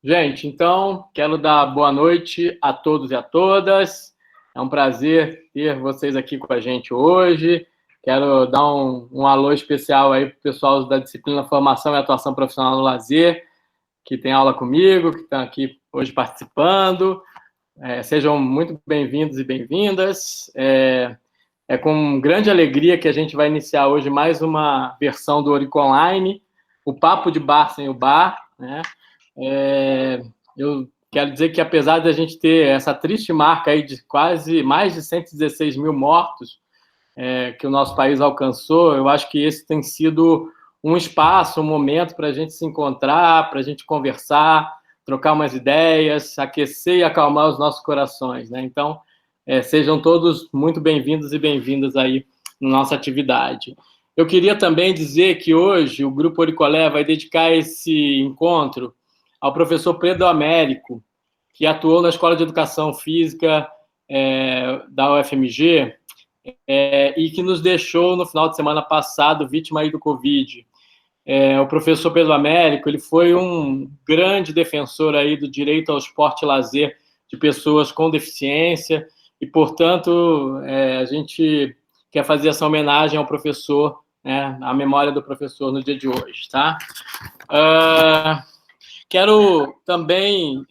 Gente, então, quero dar boa noite a todos e a todas. É um prazer ter vocês aqui com a gente hoje. Quero dar um alô especial aí para o pessoal da disciplina Formação e Atuação Profissional no Lazer, que tem aula comigo, que estão aqui hoje participando. Sejam muito bem-vindos e bem-vindas. É com grande alegria que a gente vai iniciar hoje mais uma versão do Orico Online, o Papo de Bar sem o Bar, né? Eu quero dizer que, apesar de a gente ter essa triste marca aí de quase mais de 116 mil mortos que o nosso país alcançou, eu acho que esse tem sido um espaço, um momento para a gente se encontrar, para a gente conversar, trocar umas ideias, aquecer e acalmar os nossos corações, né? Então, sejam todos muito bem-vindos e bem-vindas aí na nossa atividade. Eu queria também dizer que hoje o Grupo Oricolé vai dedicar esse encontro ao professor Pedro Américo, que atuou na Escola de Educação Física da UFMG e que nos deixou no final de semana passado vítima aí do Covid. O professor Pedro Américo, ele foi um grande defensor aí do direito ao esporte e lazer de pessoas com deficiência e, portanto, a gente quer fazer essa homenagem ao professor, né, à memória do professor no dia de hoje, tá? Quero também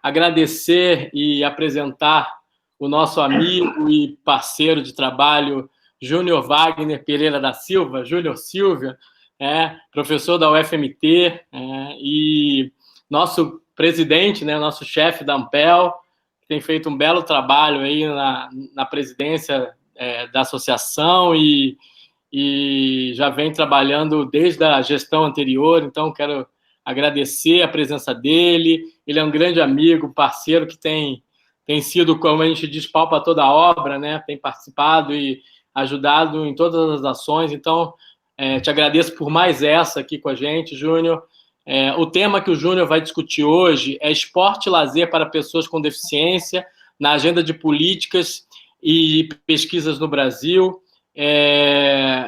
agradecer e apresentar o nosso amigo e parceiro de trabalho, Júnior Wagner Pereira da Silva, Júnior Silvia, professor da UFMT e nosso presidente, né, nosso chefe da Ampel, que tem feito um belo trabalho aí na presidência da associação e já vem trabalhando desde a gestão anterior, então quero agradecer a presença dele. Ele é um grande amigo, parceiro que tem sido, como a gente diz, pau para toda a obra, né? Tem participado e ajudado em todas as ações. Então, te agradeço por mais essa aqui com a gente, Júnior. O tema que o Júnior vai discutir hoje é esporte e lazer para pessoas com deficiência na agenda de políticas e pesquisas no Brasil.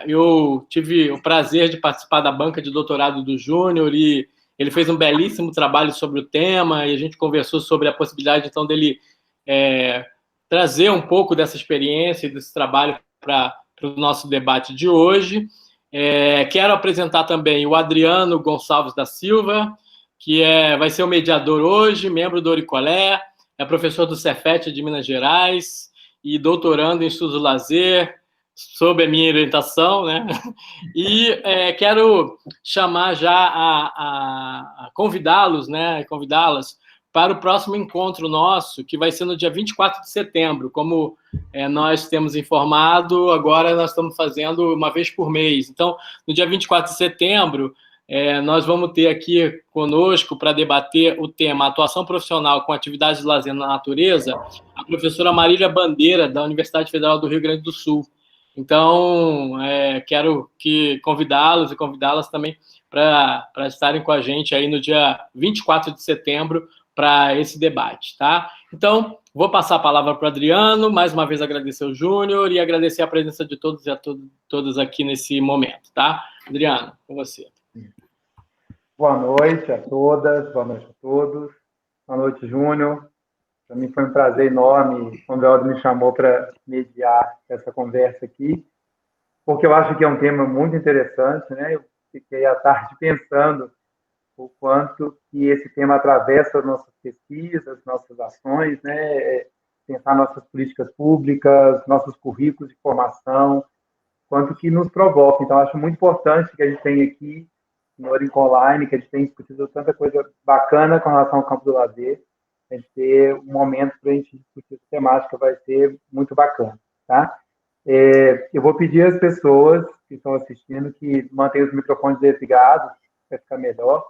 Eu tive o prazer de participar da banca de doutorado do Júnior e ele fez um belíssimo trabalho sobre o tema e a gente conversou sobre a possibilidade, então, dele trazer um pouco dessa experiência e desse trabalho para o nosso debate de hoje. Quero apresentar também o Adriano Gonçalves da Silva, que vai ser o mediador hoje, membro do Oricolé, é professor do Cefet de Minas Gerais e doutorando em estudos do lazer, sob a minha orientação, né? E quero chamar já a convidá-los, né? Convidá-las para o próximo encontro nosso, que vai ser no dia 24 de setembro. Como nós temos informado, agora nós estamos fazendo uma vez por mês. Então, no dia 24 de setembro, nós vamos ter aqui conosco para debater o tema atuação profissional com atividades de lazer na natureza, a professora Marília Bandeira, da Universidade Federal do Rio Grande do Sul. Então, quero convidá-los e convidá-las também para estarem com a gente aí no dia 24 de setembro para esse debate, tá? Então, vou passar a palavra para o Adriano, mais uma vez agradecer o Júnior e agradecer a presença de todos e todas aqui nesse momento, tá? Adriano, com você. Boa noite a todas, boa noite a todos. Boa noite, Júnior. Para mim foi um prazer enorme quando o Aldo me chamou para mediar essa conversa aqui, porque eu acho que é um tema muito interessante, né? Eu fiquei à tarde pensando o quanto que esse tema atravessa nossas pesquisas, nossas ações, né? Pensar nossas políticas públicas, nossos currículos de formação, quanto que nos provoca. Então, acho muito importante que a gente tenha aqui no Orico Online, que a gente tem discutido tanta coisa bacana com relação ao campo do lazer. A gente ter um momento para a gente discutir essa temática vai ser muito bacana, tá? Eu vou pedir às pessoas que estão assistindo que mantenham os microfones desligados, para ficar melhor.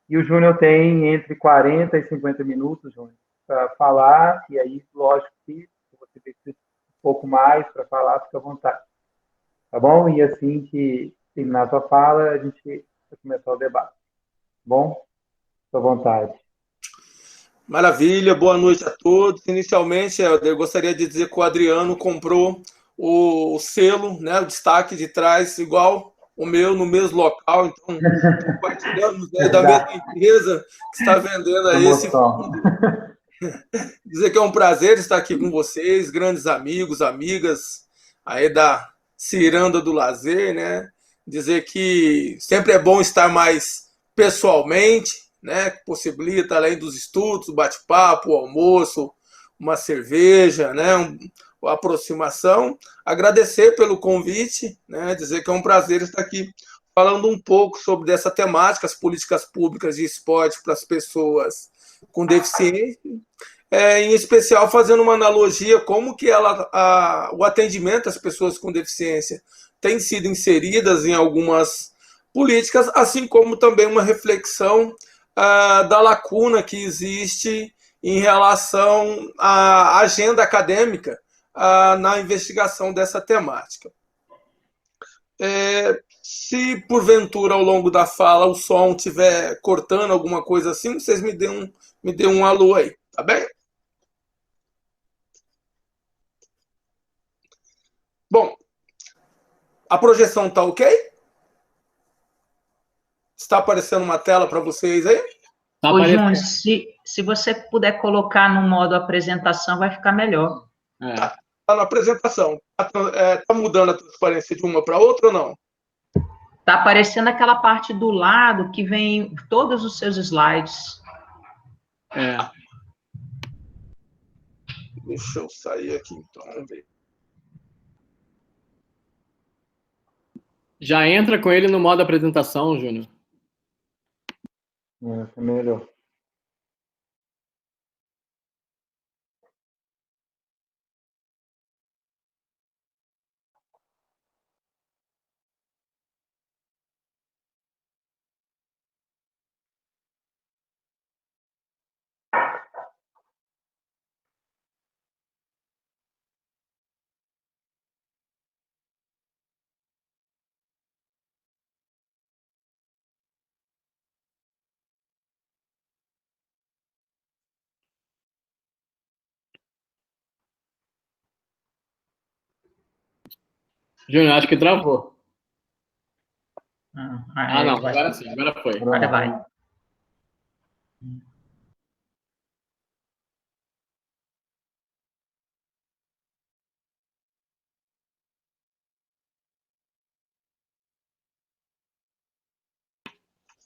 E o Júnior tem entre 40 e 50 minutos, Júnior, para falar, e aí, lógico que se você precisa um pouco mais para falar, fica à vontade. Tá bom? E assim que terminar a sua fala, a gente vai começar o debate. Tá bom? Fica à vontade. Maravilha, boa noite a todos. Inicialmente, eu gostaria de dizer que o Adriano comprou o selo, né, o destaque de trás, igual o meu no mesmo local, então compartilhamos aí da mesma empresa que está vendendo aí esse Emoção. fundo. Dizer que é um prazer estar aqui com vocês, grandes amigos, amigas aí da Ciranda do Lazer, né? Dizer que sempre é bom estar mais pessoalmente, né? Que possibilita, além dos estudos, o bate-papo, o almoço, uma cerveja, né? A aproximação. Agradecer pelo convite, né? Dizer que é um prazer estar aqui falando um pouco sobre dessa temática, as políticas públicas de esporte para as pessoas com deficiência, em especial fazendo uma analogia como que o atendimento às pessoas com deficiência tem sido inseridas em algumas políticas, assim como também uma reflexão da lacuna que existe em relação à agenda acadêmica na investigação dessa temática. Se porventura ao longo da fala o som estiver cortando alguma coisa assim, vocês me dêem um alô aí, tá bem? Bom, a projeção tá ok? Está aparecendo uma tela para vocês aí? Tá Ô, aparecendo. Júnior, se você puder colocar no modo apresentação, vai ficar melhor. Tá na apresentação. Tá mudando a transparência de uma para outra ou não? Tá aparecendo aquela parte do lado que vem todos os seus slides. Deixa eu sair aqui então, vamos ver. Já entra com ele no modo apresentação, Júnior. É melhor. Júnior, acho que travou. Não, agora sim, agora foi. Agora vai.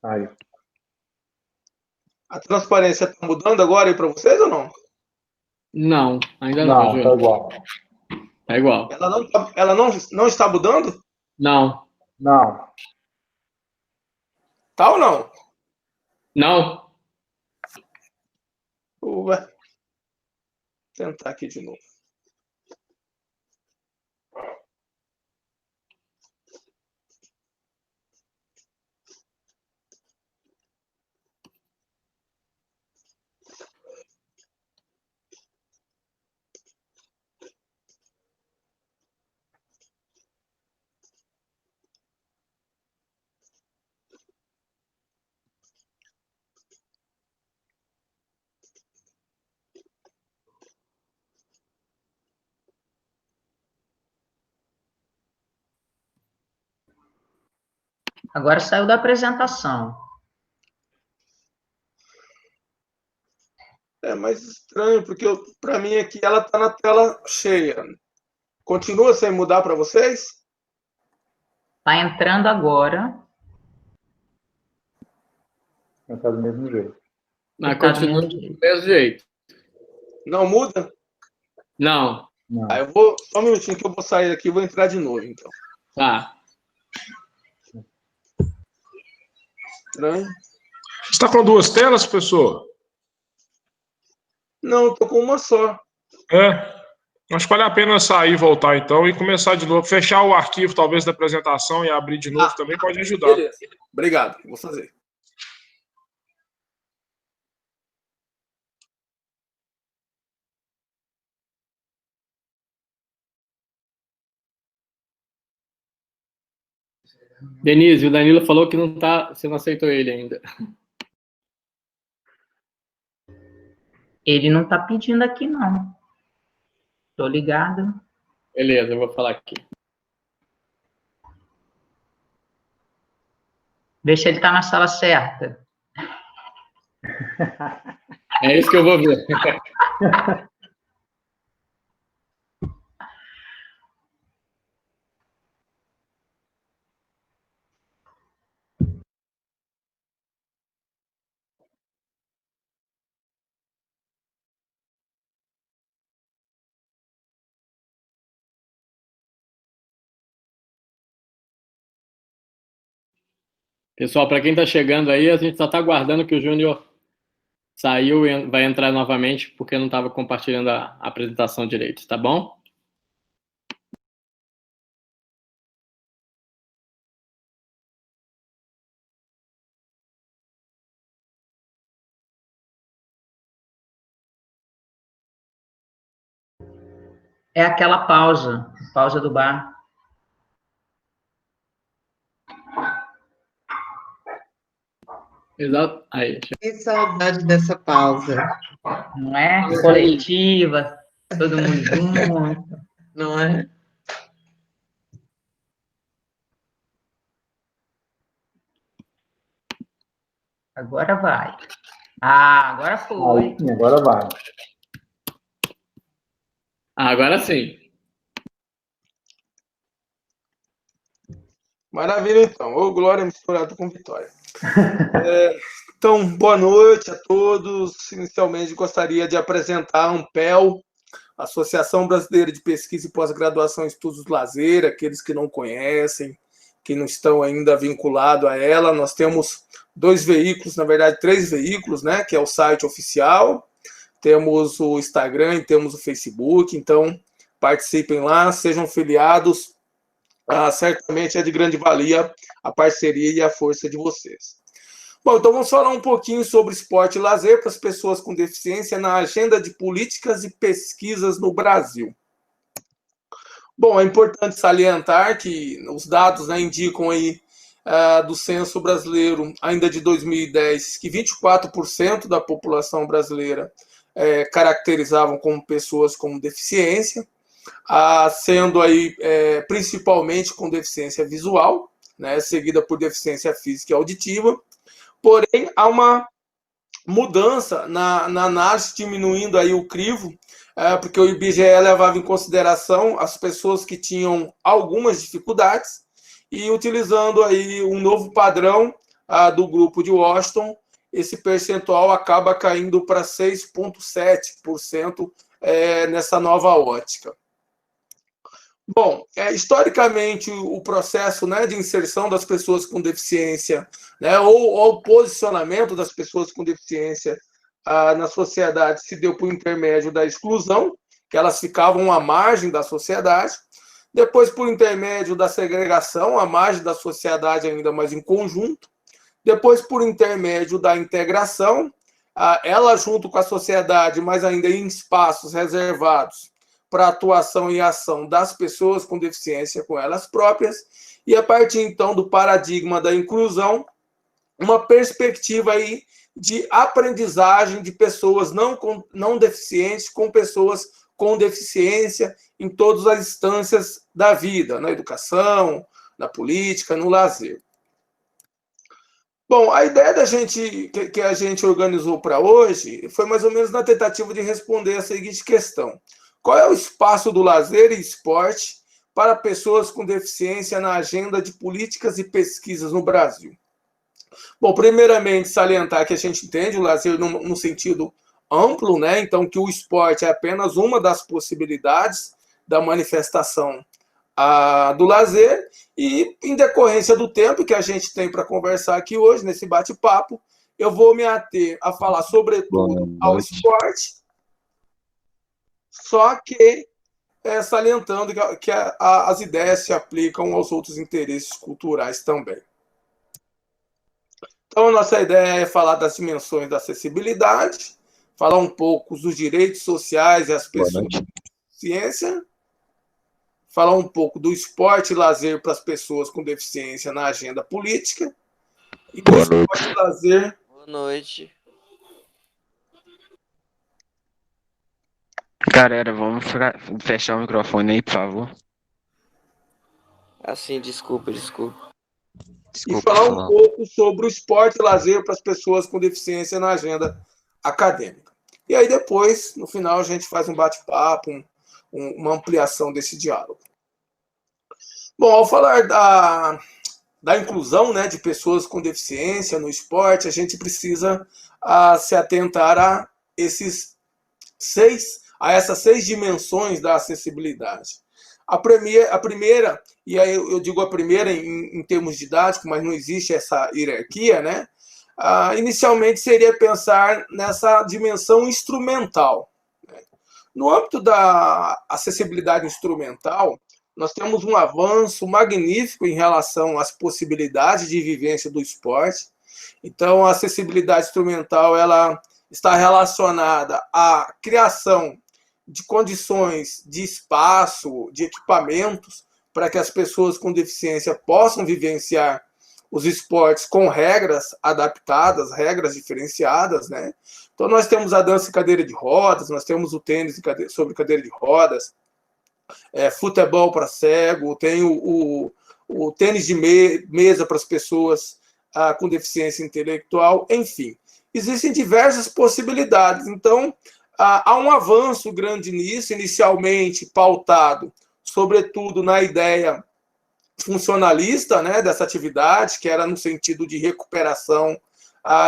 Aí. A transparência está mudando agora aí para vocês ou não? Não, ainda não, Não, Júnior. tá igual. Tá igual. Ela não está mudando? Não. Não. Tá ou não? Não. Vou tentar aqui de novo. Agora saiu da apresentação. É mais estranho, porque para mim aqui ela está na tela cheia. Continua sem mudar para vocês? Tá entrando agora. Tá do mesmo jeito. Mas Tá do continua mesmo do jeito. mesmo jeito. Não muda? Não. Não. Eu vou. Só um minutinho que eu vou sair aqui e vou entrar de novo, então. Tá. Estranho. Você está com duas telas, professor? Não, eu tô com uma só. Acho que vale a pena sair, voltar então e começar de novo. Fechar o arquivo, talvez, da apresentação e abrir de novo também pode ajudar. Beleza. Obrigado, vou fazer. Denise, o Danilo falou que não tá, você não aceitou ele ainda. Ele não tá pedindo aqui, não. Tô ligado. Beleza, eu vou falar aqui. Vê se ele está na sala certa. É isso que eu vou ver. Pessoal, para quem está chegando aí, a gente só está aguardando que o Júnior saiu e vai entrar novamente, porque não estava compartilhando a apresentação direito, tá bom? É aquela pausa do bar. Exato. Aí. Que saudade dessa pausa, Não é? Coletiva, todo mundo junto. não é? Agora vai. Ah, agora foi. Aí sim, agora vai. Agora sim. Maravilha, então. Ô, glória misturada com vitória. Então, boa noite a todos. Inicialmente, gostaria de apresentar a ANPEL, Associação Brasileira de Pesquisa e Pós-Graduação em Estudos do Lazer, aqueles que não conhecem, que não estão ainda vinculados a ela. Nós temos 2 veículos, na verdade 3 veículos, né? Que é o site oficial, temos o Instagram e temos o Facebook. Então, participem lá, sejam filiados. Certamente é de grande valia a parceria e a força de vocês. Bom, então vamos falar um pouquinho sobre esporte e lazer para as pessoas com deficiência na agenda de políticas e pesquisas no Brasil. Bom, é importante salientar que os dados, né, indicam aí do censo brasileiro, ainda de 2010, que 24% da população brasileira caracterizavam como pessoas com deficiência, sendo aí principalmente com deficiência visual, né, seguida por deficiência física e auditiva. Porém, há uma mudança na análise, diminuindo aí o crivo, porque o IBGE levava em consideração as pessoas que tinham algumas dificuldades e utilizando aí um novo padrão do grupo de Washington, esse percentual acaba caindo para 6,7% nessa nova ótica. Bom, historicamente, o processo, né, de inserção das pessoas com deficiência, né, ou o posicionamento das pessoas com deficiência na sociedade se deu por intermédio da exclusão, que elas ficavam à margem da sociedade, depois por intermédio da segregação, à margem da sociedade ainda mais em conjunto, depois por intermédio da integração, ela junto com a sociedade, mas ainda em espaços reservados para atuação e ação das pessoas com deficiência com elas próprias, e a partir então do paradigma da inclusão, uma perspectiva aí de aprendizagem de pessoas não deficientes com pessoas com deficiência em todas as instâncias da vida, na educação, na política, no lazer. Bom, a ideia que a gente organizou para hoje foi mais ou menos na tentativa de responder a seguinte questão: qual é o espaço do lazer e esporte para pessoas com deficiência na agenda de políticas e pesquisas no Brasil? Bom, primeiramente, salientar que a gente entende o lazer no sentido amplo, né? Então, que o esporte é apenas uma das possibilidades da manifestação do lazer, e em decorrência do tempo que a gente tem para conversar aqui hoje, nesse bate-papo, eu vou me ater a falar sobretudo ao esporte, só que salientando que as ideias se aplicam aos outros interesses culturais também. Então, a nossa ideia é falar das dimensões da acessibilidade, falar um pouco dos direitos sociais e as pessoas com deficiência, falar um pouco do esporte e lazer para as pessoas com deficiência na agenda política, e do esporte e lazer... Boa noite. Galera, vamos fechar o microfone aí, por favor. Assim, desculpa. Desculpa, e falar um pessoal. pouco sobre o esporte e lazer para as pessoas com deficiência na agenda acadêmica. E aí depois, no final, a gente faz um bate-papo, uma ampliação desse diálogo. Bom, ao falar da inclusão, né, de pessoas com deficiência no esporte, a gente precisa se atentar a essas 6 dimensões da acessibilidade. A primeira, e aí eu digo a primeira em termos didáticos, mas não existe essa hierarquia, né? Inicialmente seria pensar nessa dimensão instrumental. No âmbito da acessibilidade instrumental, nós temos um avanço magnífico em relação às possibilidades de vivência do esporte. Então, a acessibilidade instrumental ela está relacionada à criação de condições de espaço, de equipamentos, para que as pessoas com deficiência possam vivenciar os esportes com regras adaptadas, regras diferenciadas, né? Então, nós temos a dança em cadeira de rodas, nós temos o tênis sobre cadeira de rodas, futebol para cego, tem o tênis de mesa para as pessoas com deficiência intelectual, enfim. Existem diversas possibilidades. Então, há um avanço grande nisso, inicialmente pautado, sobretudo, na ideia funcionalista, né, dessa atividade, que era no sentido de recuperação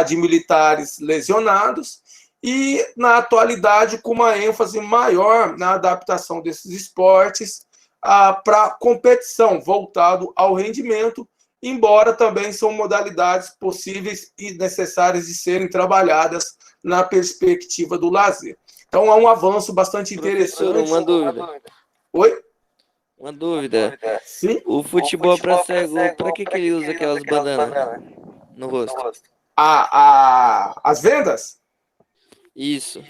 de militares lesionados, e, na atualidade, com uma ênfase maior na adaptação desses esportes para competição, voltado ao rendimento, embora também são modalidades possíveis e necessárias de serem trabalhadas na perspectiva do lazer. Então, há um avanço bastante interessante. Professor, uma dúvida. Oi? Uma dúvida. Sim? O futebol para cego, para que ele usa aquelas bandanas no rosto? As vendas? Isso.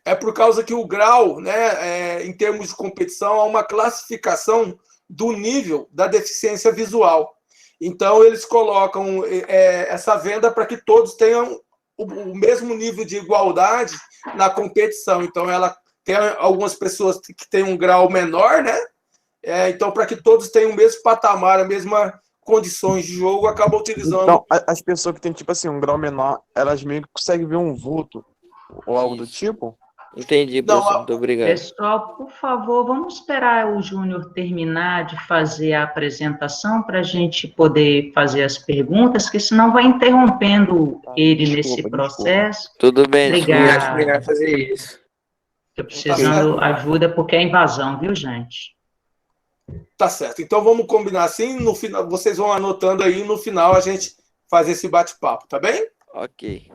É por causa que o grau, né, em termos de competição, há uma classificação do nível da deficiência visual. Então, eles colocam essa venda para que todos tenham o mesmo nível de igualdade na competição. Então, ela tem algumas pessoas que têm um grau menor, né? Então, para que todos tenham o mesmo patamar, a mesma condições de jogo, acaba utilizando... Então, as pessoas que têm, tipo assim, um grau menor, elas meio que conseguem ver um vulto ou algo do tipo? Entendi, professor. Muito obrigado. Pessoal, por favor, vamos esperar o Júnior terminar de fazer a apresentação para a gente poder fazer as perguntas, que senão vai interrompendo ele nesse processo. Tudo bem, Obrigado. acho melhor fazer isso. Estou precisando de ajuda porque é invasão, viu, gente? Tá certo. Então vamos combinar assim, no final, vocês vão anotando aí, no final a gente faz esse bate-papo, tá bem? Ok.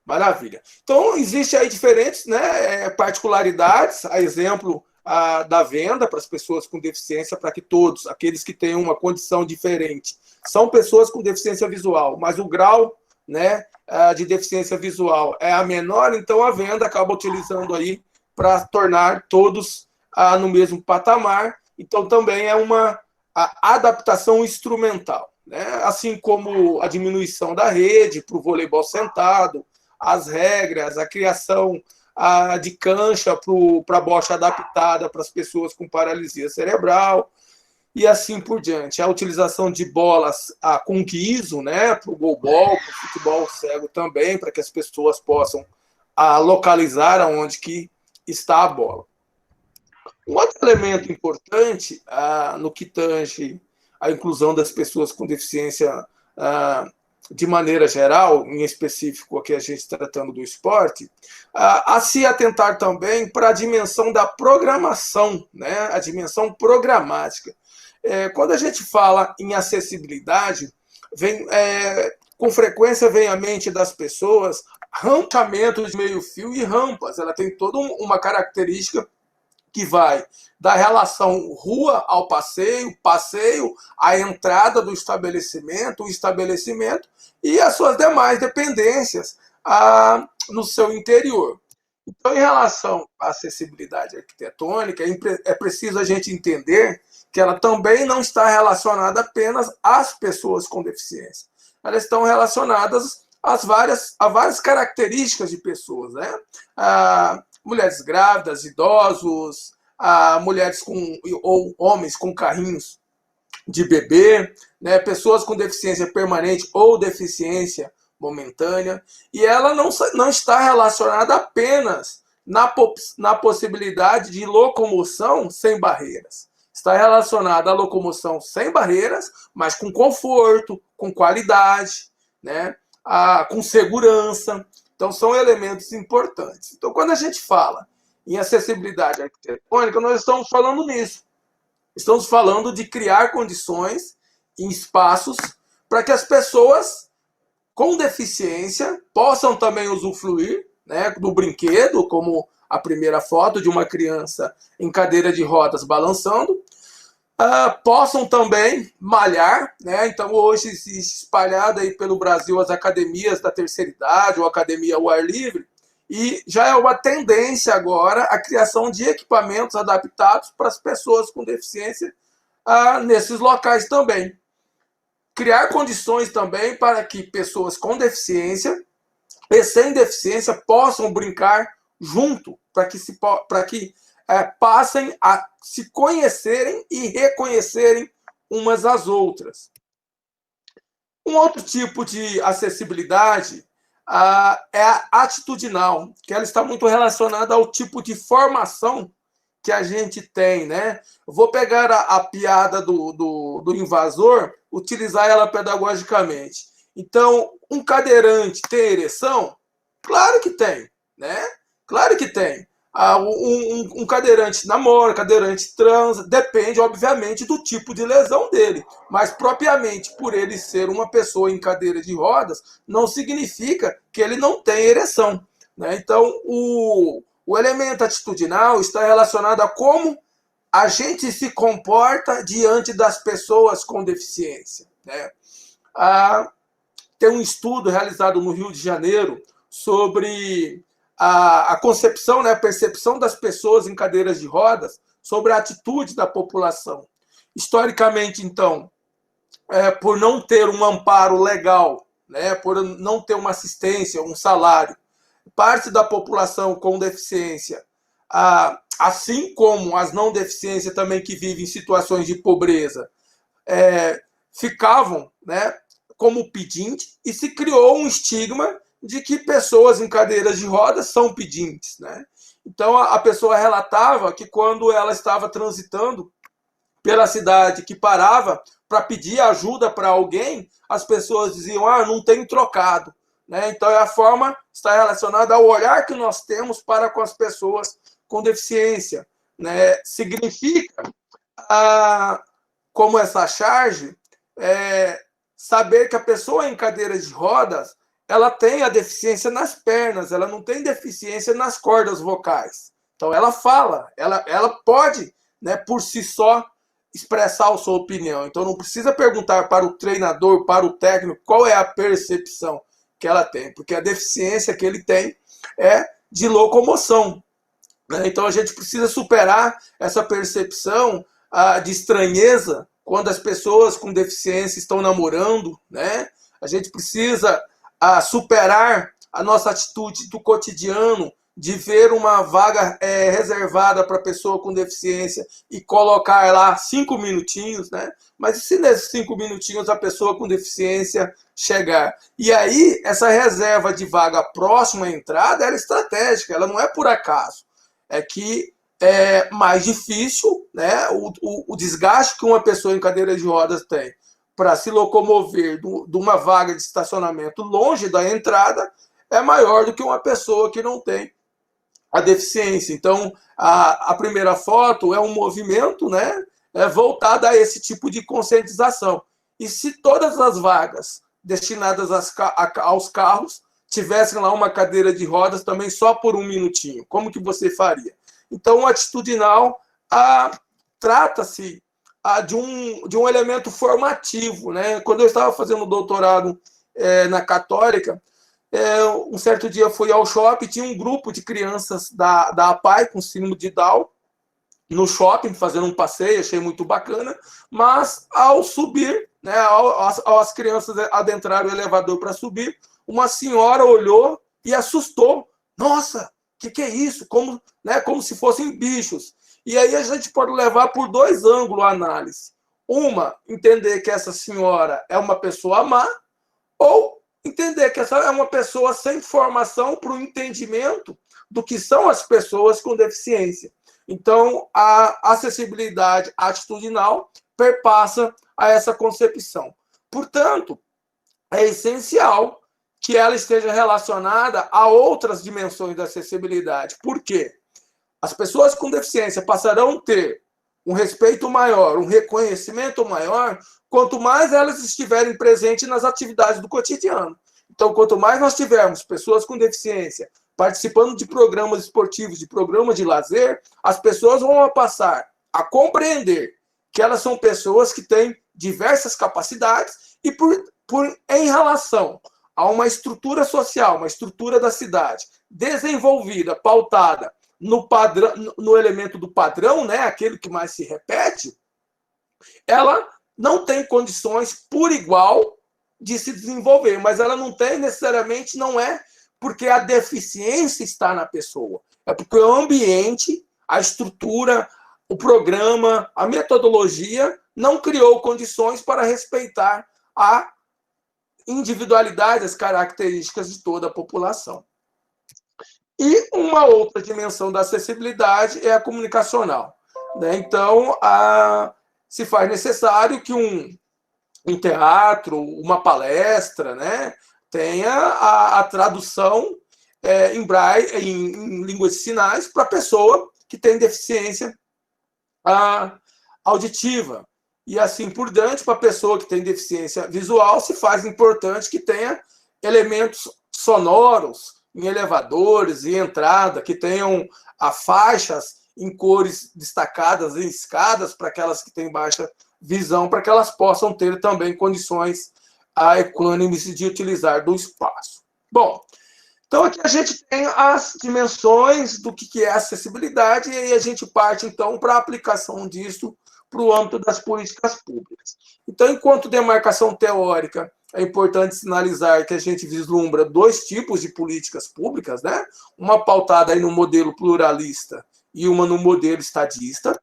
Maravilha. Então, existe aí diferentes, né, particularidades, a exemplo da venda para as pessoas com deficiência, para que todos, aqueles que têm uma condição diferente, são pessoas com deficiência visual, mas o grau, né, de deficiência visual é a menor, então a venda acaba utilizando aí para tornar todos no mesmo patamar. Então, também é uma adaptação instrumental, né? Assim como a diminuição da rede para o voleibol sentado, as regras, a criação de cancha para a bocha adaptada para as pessoas com paralisia cerebral, e assim por diante. A utilização de bolas com guiso, né, para o goalball, para o futebol cego também, para que as pessoas possam localizar onde que está a bola. Um outro elemento importante no que tange a inclusão das pessoas com deficiência de maneira geral, em específico aqui a gente tratando do esporte, a se atentar também para a dimensão da programação, né? A dimensão programática. Quando a gente fala em acessibilidade, com frequência vem à mente das pessoas rampamento de meio-fio e rampas. Ela tem toda uma característica que vai da relação rua ao passeio, passeio à entrada do estabelecimento, o estabelecimento e as suas demais dependências no seu interior. Então, em relação à acessibilidade arquitetônica, é preciso a gente entender que ela também não está relacionada apenas às pessoas com deficiência. Elas estão relacionadas a várias características de pessoas, né? Mulheres grávidas, idosos, mulheres ou homens com carrinhos de bebê, né, pessoas com deficiência permanente ou deficiência momentânea, e ela não está relacionada apenas na possibilidade de locomoção sem barreiras. Está relacionada à locomoção sem barreiras, mas com conforto, com qualidade, né, com segurança. Então, são elementos importantes. Então, quando a gente fala em acessibilidade arquitetônica, nós estamos falando nisso. Estamos falando de criar condições em espaços para que as pessoas com deficiência possam também usufruir, né, do brinquedo, como a primeira foto de uma criança em cadeira de rodas balançando, possam também malhar, né? Então hoje existe espalhada aí pelo Brasil as academias da terceira idade ou academia ao ar livre, e já é uma tendência agora a criação de equipamentos adaptados para as pessoas com deficiência nesses locais também. Criar condições também para que pessoas com deficiência e sem deficiência possam brincar junto, para que passem a se conhecerem e reconhecerem umas às outras. Um outro tipo de acessibilidade é a atitudinal, que ela está muito relacionada ao tipo de formação que a gente tem, né? Eu vou pegar a piada do invasor, utilizar ela pedagogicamente. Então, um cadeirante tem ereção? Claro que tem, né? Claro que tem. Um cadeirante namora, cadeirante transa, depende, obviamente, do tipo de lesão dele. Mas, propriamente, por ele ser uma pessoa em cadeira de rodas, não significa que ele não tem ereção, né? Então, o elemento atitudinal está relacionado a como a gente se comporta diante das pessoas com deficiência, né? Tem um estudo realizado no Rio de Janeiro sobre a concepção, né, a percepção das pessoas em cadeiras de rodas sobre a atitude da população. Historicamente, então, por não ter um amparo legal, né, por não ter uma assistência, um salário, parte da população com deficiência, assim como as não deficiências também que vivem em situações de pobreza, ficavam, né, como pedinte, e se criou um estigma de que pessoas em cadeiras de rodas são pedintes, né? Então a pessoa relatava que quando ela estava transitando pela cidade, que parava para pedir ajuda para alguém, as pessoas diziam: não tem trocado, né? Então a forma está relacionada ao olhar que nós temos para com as pessoas com deficiência, né? Significa, como essa charge, saber que a pessoa em cadeira de rodas ela tem a deficiência nas pernas, ela não tem deficiência nas cordas vocais. Então, ela fala, ela pode, né, por si só, expressar a sua opinião. Então, não precisa perguntar para o treinador, para o técnico, qual é a percepção que ela tem, porque a deficiência que ele tem é de locomoção, né? Então, a gente precisa superar essa percepção de estranheza quando as pessoas com deficiência estão namorando, né? A gente precisa superar a nossa atitude do cotidiano de ver uma vaga reservada para pessoa com deficiência e colocar lá 5 minutinhos, né? Mas e se nesses 5 minutinhos a pessoa com deficiência chegar? E aí, essa reserva de vaga próxima à entrada é estratégica, ela não é por acaso. É que é mais difícil, né, o desgaste que uma pessoa em cadeira de rodas tem para se locomover de uma vaga de estacionamento longe da entrada é maior do que uma pessoa que não tem a deficiência. Então, a primeira foto é um movimento, né, voltado a esse tipo de conscientização. E se todas as vagas destinadas aos carros tivessem lá uma cadeira de rodas também só por 1 minutinho, como que você faria? Então, o atitudinal trata-se de um elemento formativo, né? Quando eu estava fazendo doutorado na Católica, um certo dia fui ao shopping, tinha um grupo de crianças da APAE com síndrome de Down no shopping, fazendo um passeio, achei muito bacana, mas ao subir, né, as crianças adentraram o elevador para subir, uma senhora olhou e assustou. Nossa, o que é isso? Como se fossem bichos. E aí a gente pode levar por 2 ângulos a análise. Uma, entender que essa senhora é uma pessoa má, ou entender que essa é uma pessoa sem formação para o entendimento do que são as pessoas com deficiência. Então, a acessibilidade atitudinal perpassa a essa concepção. Portanto, é essencial que ela esteja relacionada a outras dimensões da acessibilidade. Por quê? As pessoas com deficiência passarão a ter um respeito maior, um reconhecimento maior, quanto mais elas estiverem presentes nas atividades do cotidiano. Então, quanto mais nós tivermos pessoas com deficiência participando de programas esportivos, de programas de lazer, as pessoas vão passar a compreender que elas são pessoas que têm diversas capacidades e, em relação a uma estrutura social, uma estrutura da cidade desenvolvida, pautada no padrão, no elemento do padrão, né, aquele que mais se repete, ela não tem condições por igual de se desenvolver, mas ela não tem necessariamente, não é porque a deficiência está na pessoa, é porque o ambiente, a estrutura, o programa, a metodologia não criou condições para respeitar a individualidade, as características de toda a população. E uma outra dimensão da acessibilidade é a comunicacional, né? Então, se faz necessário que um teatro, uma palestra, né, tenha a tradução em braille, em línguas de sinais, para a pessoa que tem deficiência auditiva. E assim por diante, para a pessoa que tem deficiência visual, se faz importante que tenha elementos sonoros em elevadores e entrada, que tenham faixas em cores destacadas, em escadas, para aquelas que têm baixa visão, para que elas possam ter também condições equânimes de utilizar do espaço. Bom, então aqui a gente tem as dimensões do que é acessibilidade, e aí a gente parte, então, para a aplicação disso para o âmbito das políticas públicas. Então, enquanto demarcação teórica, é importante sinalizar que a gente vislumbra dois tipos de políticas públicas, né? Uma pautada aí no modelo pluralista e uma no modelo estadista.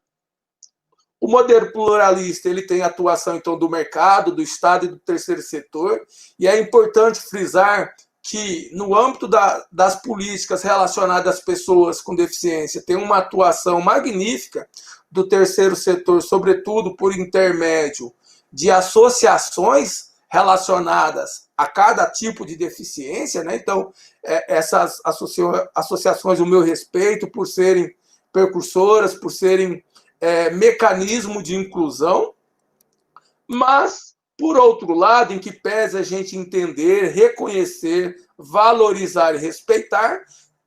O modelo pluralista, ele tem atuação, então, do mercado, do Estado e do terceiro setor, e é importante frisar que, no âmbito das políticas relacionadas às pessoas com deficiência, tem uma atuação magnífica do terceiro setor, sobretudo por intermédio de associações relacionadas a cada tipo de deficiência, né? Então, essas associações, o meu respeito, por serem precursoras, por serem mecanismo de inclusão, mas, por outro lado, em que pese a gente entender, reconhecer, valorizar e respeitar,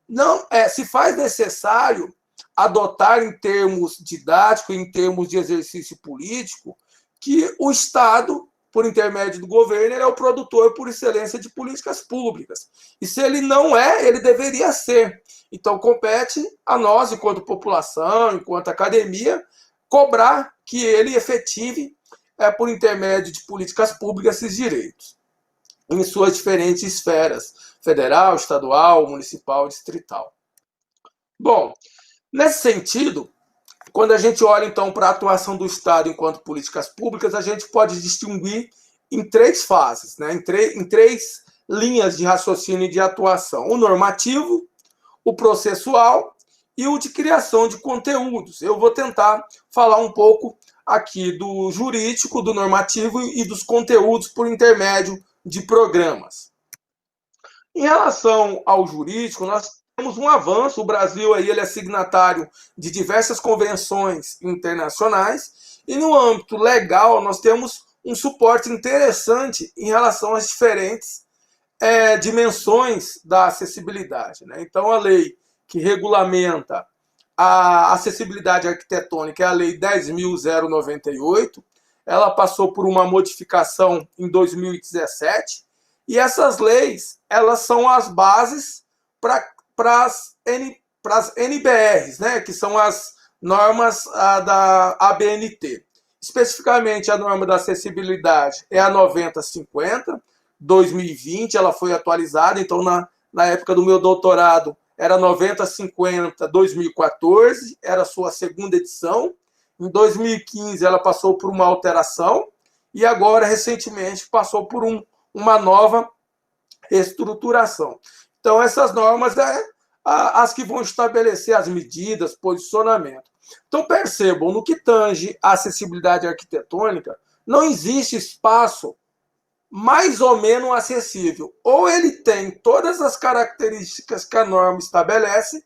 não se faz necessário adotar em termos didáticos, em termos de exercício político, que o Estado, por intermédio do governo, ele é o produtor por excelência de políticas públicas. E se ele não é, ele deveria ser. Então, compete a nós, enquanto população, enquanto academia, cobrar que ele efetive, por intermédio de políticas públicas, esses direitos, em suas diferentes esferas, federal, estadual, municipal, distrital. Bom, nesse sentido, quando a gente olha, então, para a atuação do Estado enquanto políticas públicas, a gente pode distinguir em três fases, né? em três linhas de raciocínio e de atuação: o normativo, o processual e o de criação de conteúdos. Eu vou tentar falar um pouco aqui do jurídico, do normativo e dos conteúdos por intermédio de programas. Em relação ao jurídico, nós temos um avanço. O Brasil aí, ele é signatário de diversas convenções internacionais, e no âmbito legal nós temos um suporte interessante em relação às diferentes dimensões da acessibilidade, né? Então, a lei que regulamenta a acessibilidade arquitetônica é a Lei 10.098, ela passou por uma modificação em 2017, e essas leis, elas são as bases para as NBRs, né, que são as normas da ABNT. Especificamente, a norma da acessibilidade é a 9050, 2020, ela foi atualizada. Então, na época do meu doutorado, era 9050, 2014, era a sua segunda edição, Em 2015, ela passou por uma alteração e agora, recentemente, passou por uma nova reestruturação. Então, essas normas as que vão estabelecer as medidas, posicionamento. Então, percebam, no que tange a acessibilidade arquitetônica, não existe espaço mais ou menos acessível. Ou ele tem todas as características que a norma estabelece,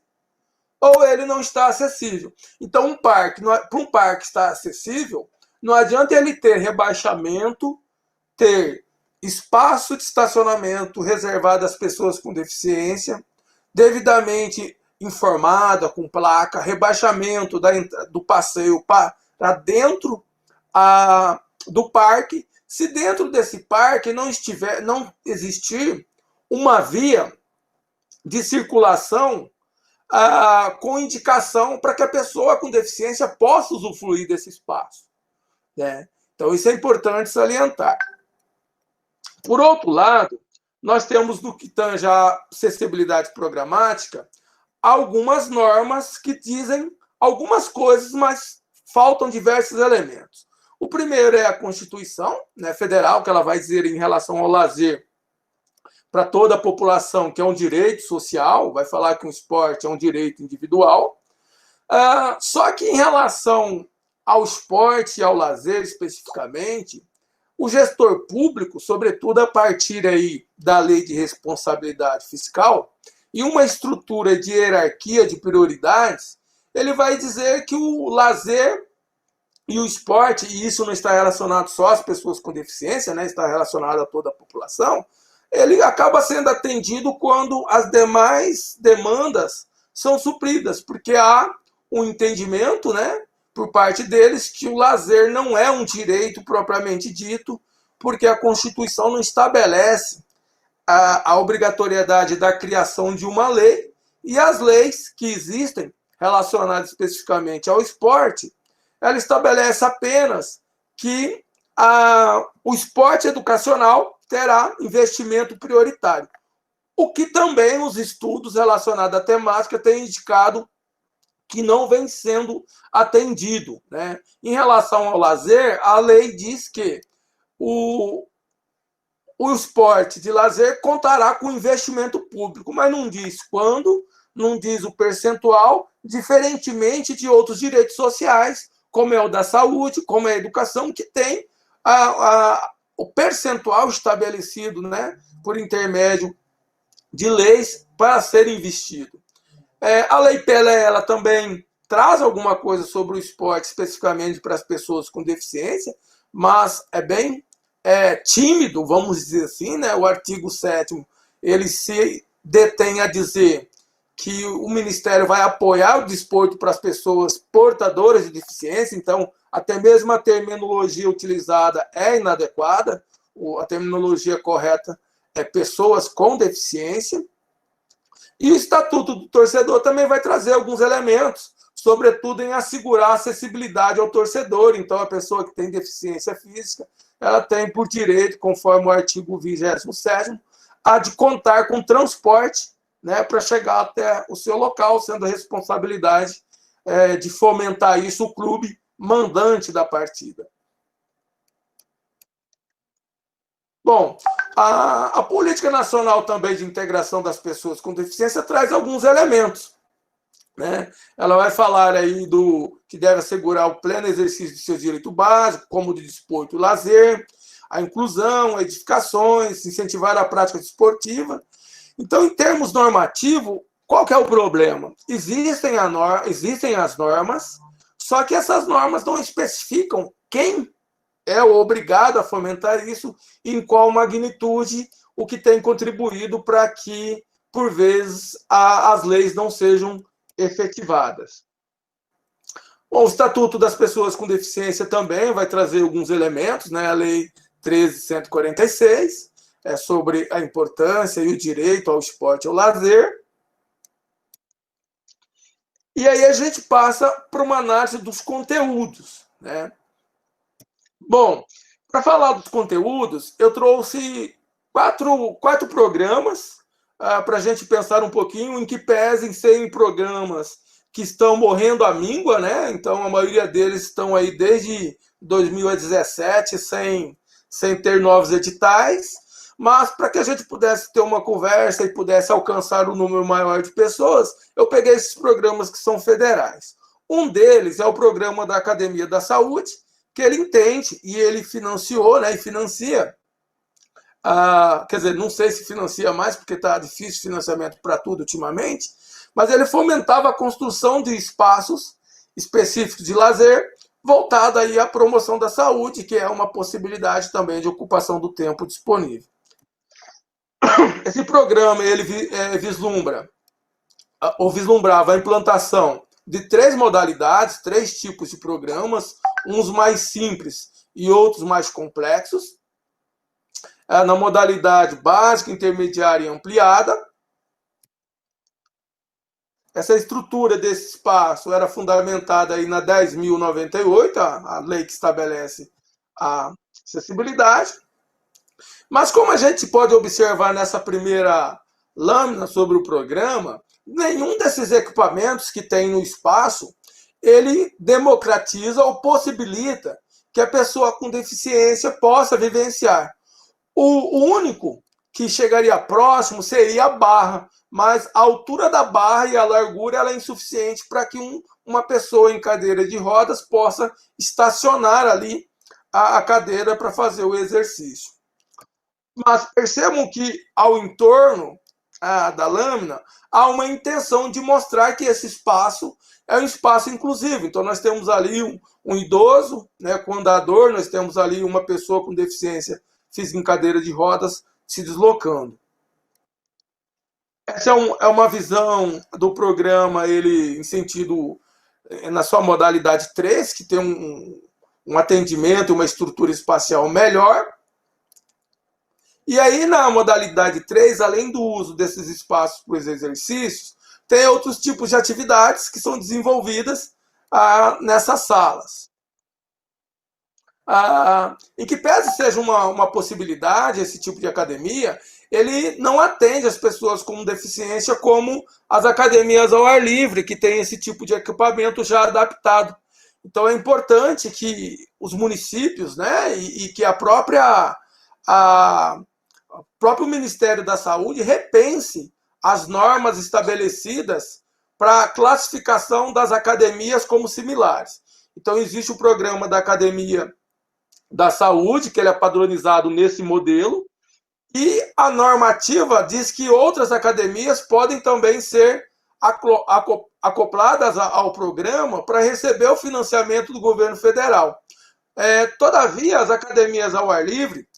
ou ele não está acessível. Então, para um parque estar acessível, não adianta ele ter rebaixamento, ter espaço de estacionamento reservado às pessoas com deficiência, devidamente informada, com placa, rebaixamento do passeio para dentro do parque, se dentro desse parque não existir uma via de circulação com indicação para que a pessoa com deficiência possa usufruir desse espaço, né? Então, isso é importante salientar. Por outro lado, nós temos, no que tange a acessibilidade programática, algumas normas que dizem algumas coisas, mas faltam diversos elementos. O primeiro é a Constituição, né, Federal, que ela vai dizer em relação ao lazer para toda a população, que é um direito social, vai falar que o esporte é um direito individual. Só que em relação ao esporte e ao lazer especificamente, o gestor público, sobretudo a partir aí da lei de responsabilidade fiscal e uma estrutura de hierarquia de prioridades, ele vai dizer que o lazer e o esporte, e isso não está relacionado só às pessoas com deficiência, né, está relacionado a toda a população, ele acaba sendo atendido quando as demais demandas são supridas, porque há um entendimento, né, por parte deles que o lazer não é um direito propriamente dito, porque a Constituição não estabelece a obrigatoriedade da criação de uma lei, e as leis que existem relacionadas especificamente ao esporte, ela estabelece apenas que o esporte educacional terá investimento prioritário. O que também os estudos relacionados à temática têm indicado que não vem sendo atendido, né? Em relação ao lazer, a lei diz que o esporte de lazer contará com investimento público, mas não diz quando, não diz o percentual, diferentemente de outros direitos sociais, como é o da saúde, como é a educação, que tem o percentual estabelecido, né, por intermédio de leis para ser investido. A Lei Pelé, ela também traz alguma coisa sobre o esporte, especificamente para as pessoas com deficiência, mas é bem tímido, vamos dizer assim, né? O artigo 7º, ele se detém a dizer que o Ministério vai apoiar o desporto para as pessoas portadoras de deficiência, então até mesmo a terminologia utilizada é inadequada, a terminologia correta é pessoas com deficiência. E o Estatuto do Torcedor também vai trazer alguns elementos, sobretudo em assegurar a acessibilidade ao torcedor. Então, a pessoa que tem deficiência física, ela tem por direito, conforme o artigo 27º, a de contar com transporte, né, para chegar até o seu local, sendo a responsabilidade de fomentar isso o clube mandante da partida. Bom, a Política Nacional também de Integração das Pessoas com Deficiência traz alguns elementos, né? Ela vai falar aí do que deve assegurar o pleno exercício de seus direitos básicos, como o de desporto e lazer, a inclusão, edificações, incentivar a prática desportiva. Então, em termos normativos, qual que é o problema? Existem as normas, só que essas normas não especificam quem é obrigado a fomentar isso e em qual magnitude, o que tem contribuído para que, por vezes, as leis não sejam efetivadas. Bom, o Estatuto das Pessoas com Deficiência também vai trazer alguns elementos, né? A Lei 13.146 é sobre a importância e o direito ao esporte e ao lazer. E aí a gente passa para uma análise dos conteúdos, né? Bom, para falar dos conteúdos, eu trouxe quatro programas para a gente pensar um pouquinho, em que pesem serem programas que estão morrendo à míngua, né? Então, a maioria deles estão aí desde 2017 sem ter novos editais, mas para que a gente pudesse ter uma conversa e pudesse alcançar um número maior de pessoas, eu peguei esses programas que são federais. Um deles é o programa da Academia da Saúde, que ele entende e ele financiou, né, e financia. Quer dizer, não sei se financia mais, porque está difícil financiamento para tudo ultimamente, mas ele fomentava a construção de espaços específicos de lazer voltada aí à promoção da saúde, que é uma possibilidade também de ocupação do tempo disponível. Esse programa ele vislumbrava a implantação de 3 modalidades, 3 tipos de programas, uns mais simples e outros mais complexos, na modalidade básica, intermediária e ampliada. Essa estrutura desse espaço era fundamentada aí na 10.098, a lei que estabelece a acessibilidade. Mas como a gente pode observar nessa primeira lâmina sobre o programa, nenhum desses equipamentos que tem no espaço, ele democratiza ou possibilita que a pessoa com deficiência possa vivenciar. O único que chegaria próximo seria a barra, mas a altura da barra e a largura ela é insuficiente para que uma pessoa em cadeira de rodas possa estacionar ali a cadeira para fazer o exercício. Mas percebam que ao entorno da lâmina há uma intenção de mostrar que esse espaço é um espaço inclusivo. Então nós temos ali um idoso, né, com andador, nós temos ali uma pessoa com deficiência física em cadeira de rodas se deslocando. Essa é uma visão do programa, ele em sentido, na sua modalidade 3, que tem um atendimento, uma estrutura espacial melhor. E aí, na modalidade 3, além do uso desses espaços para os exercícios, tem outros tipos de atividades que são desenvolvidas nessas salas. Em que pese seja uma possibilidade, esse tipo de academia, ele não atende as pessoas com deficiência como as academias ao ar livre, que tem esse tipo de equipamento já adaptado. Então é importante que os municípios, né, e que o próprio Ministério da Saúde repense as normas estabelecidas para a classificação das academias como similares. Então existe o programa da Academia da Saúde, que ele é padronizado nesse modelo, e a normativa diz que outras academias podem também ser acopladas ao programa para receber o financiamento do governo federal. Todavia, as academias ao ar livre,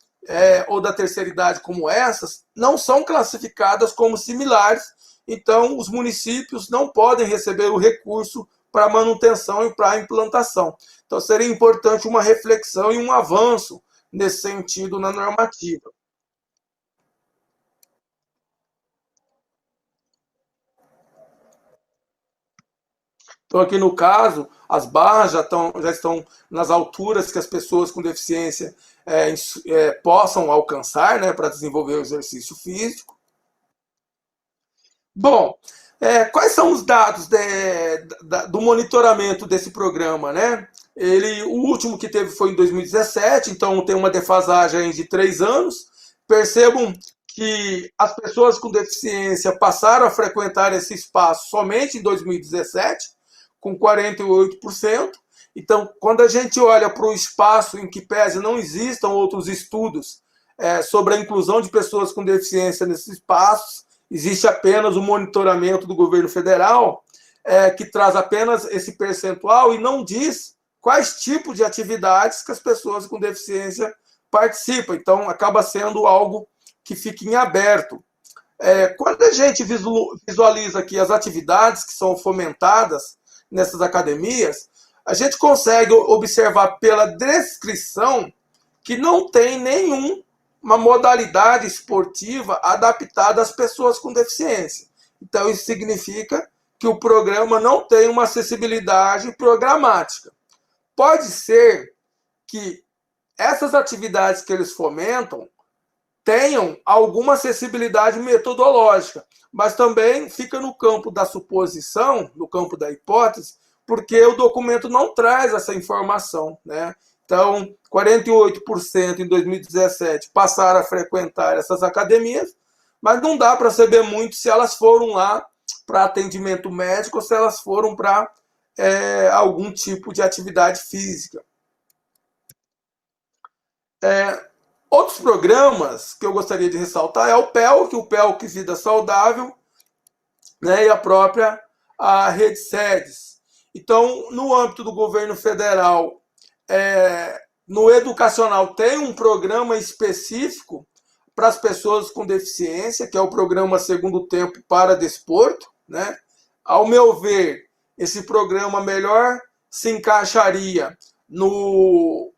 ou da terceira idade como essas, não são classificadas como similares, então os municípios não podem receber o recurso para manutenção e para implantação. Então seria importante uma reflexão e um avanço nesse sentido na normativa. Então, aqui no caso, as barras já estão nas alturas que as pessoas com deficiência possam alcançar, né, para desenvolver o exercício físico. Bom, quais são os dados do monitoramento desse programa, né? O último que teve foi em 2017, então tem uma defasagem de 3 anos. Percebam que as pessoas com deficiência passaram a frequentar esse espaço somente em 2017, com 48%. Então, quando a gente olha para o espaço em que pese não existam outros estudos sobre a inclusão de pessoas com deficiência nesses espaços, existe apenas o monitoramento do governo federal, que traz apenas esse percentual e não diz quais tipos de atividades que as pessoas com deficiência participam. Então, acaba sendo algo que fica em aberto. Quando a gente visualiza aqui as atividades que são fomentadas nessas academias, a gente consegue observar pela descrição que não tem nenhuma modalidade esportiva adaptada às pessoas com deficiência. Então, isso significa que o programa não tem uma acessibilidade programática. Pode ser que essas atividades que eles fomentam tenham alguma acessibilidade metodológica, mas também fica no campo da suposição, no campo da hipótese, porque o documento não traz essa informação, né? Então, 48% em 2017 passaram a frequentar essas academias, mas não dá para saber muito se elas foram lá para atendimento médico ou se elas foram para algum tipo de atividade física. Outros programas que eu gostaria de ressaltar é o PELC Vida Saudável, né, e a própria Rede SEDES. Então, no âmbito do governo federal, no educacional tem um programa específico para as pessoas com deficiência, que é o programa Segundo Tempo para Desporto, né? Ao meu ver, esse programa melhor se encaixaria no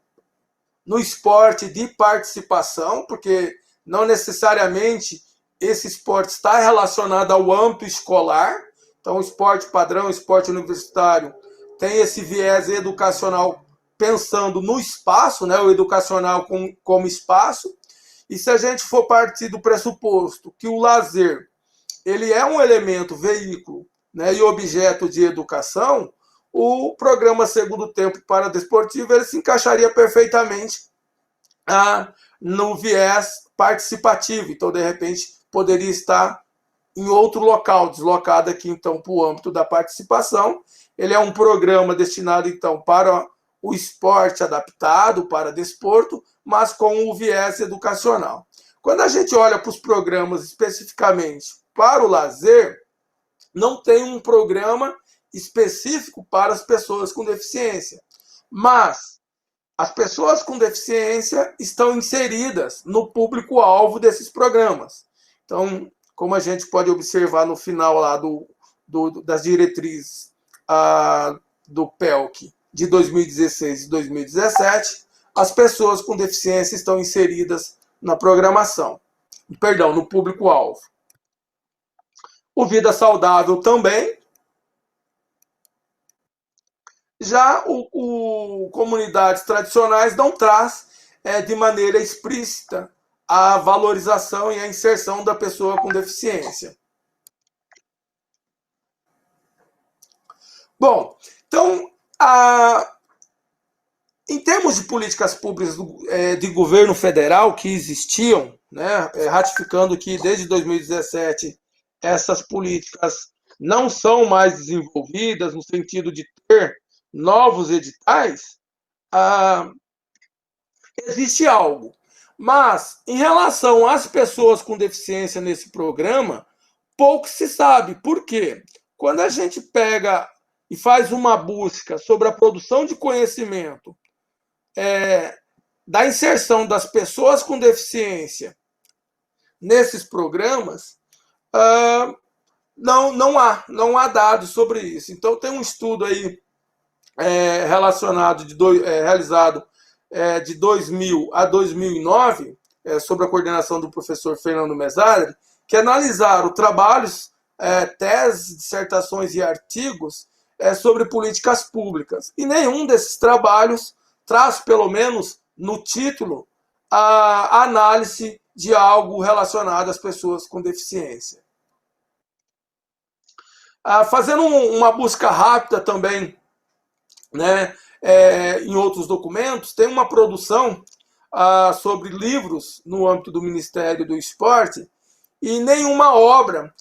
esporte de participação, porque não necessariamente esse esporte está relacionado ao âmbito escolar. Então, o esporte padrão, o esporte universitário, tem esse viés educacional pensando no espaço, né, o educacional como espaço. E se a gente for partir do pressuposto que o lazer ele é um elemento, veículo, né, e objeto de educação, o programa Segundo Tempo para Desportivo ele se encaixaria perfeitamente no viés participativo. Então, de repente, poderia estar em outro local, deslocado aqui, então, para o âmbito da participação. Ele é um programa destinado, então, para o esporte adaptado, para desporto, mas com o viés educacional. Quando a gente olha para os programas especificamente para o lazer, não tem um programa específico para as pessoas com deficiência. Mas as pessoas com deficiência estão inseridas no público-alvo desses programas. Então, como a gente pode observar no final lá das diretrizes do PELC de 2016 e 2017, as pessoas com deficiência estão inseridas na programação. Perdão, no público-alvo. O Vida Saudável também. Já o Comunidades Tradicionais não traz de maneira explícita a valorização e a inserção da pessoa com deficiência. Bom, então, em termos de políticas públicas de governo federal que existiam, né, ratificando que desde 2017 essas políticas não são mais desenvolvidas no sentido de ter novos editais, existe algo. Mas, em relação às pessoas com deficiência nesse programa, pouco se sabe. Por quê? Quando a gente pega e faz uma busca sobre a produção de conhecimento da inserção das pessoas com deficiência nesses programas, não há dados sobre isso. Então, tem um estudo aí realizado de 2000 a 2009, sobre a coordenação do professor Fernando Mezzadri, que analisaram trabalhos, teses, dissertações e artigos sobre políticas públicas. E nenhum desses trabalhos traz, pelo menos no título, a análise de algo relacionado às pessoas com deficiência. Fazendo uma busca rápida também, né, em outros documentos, tem uma produção sobre livros no âmbito do Ministério do Esporte e nenhuma obra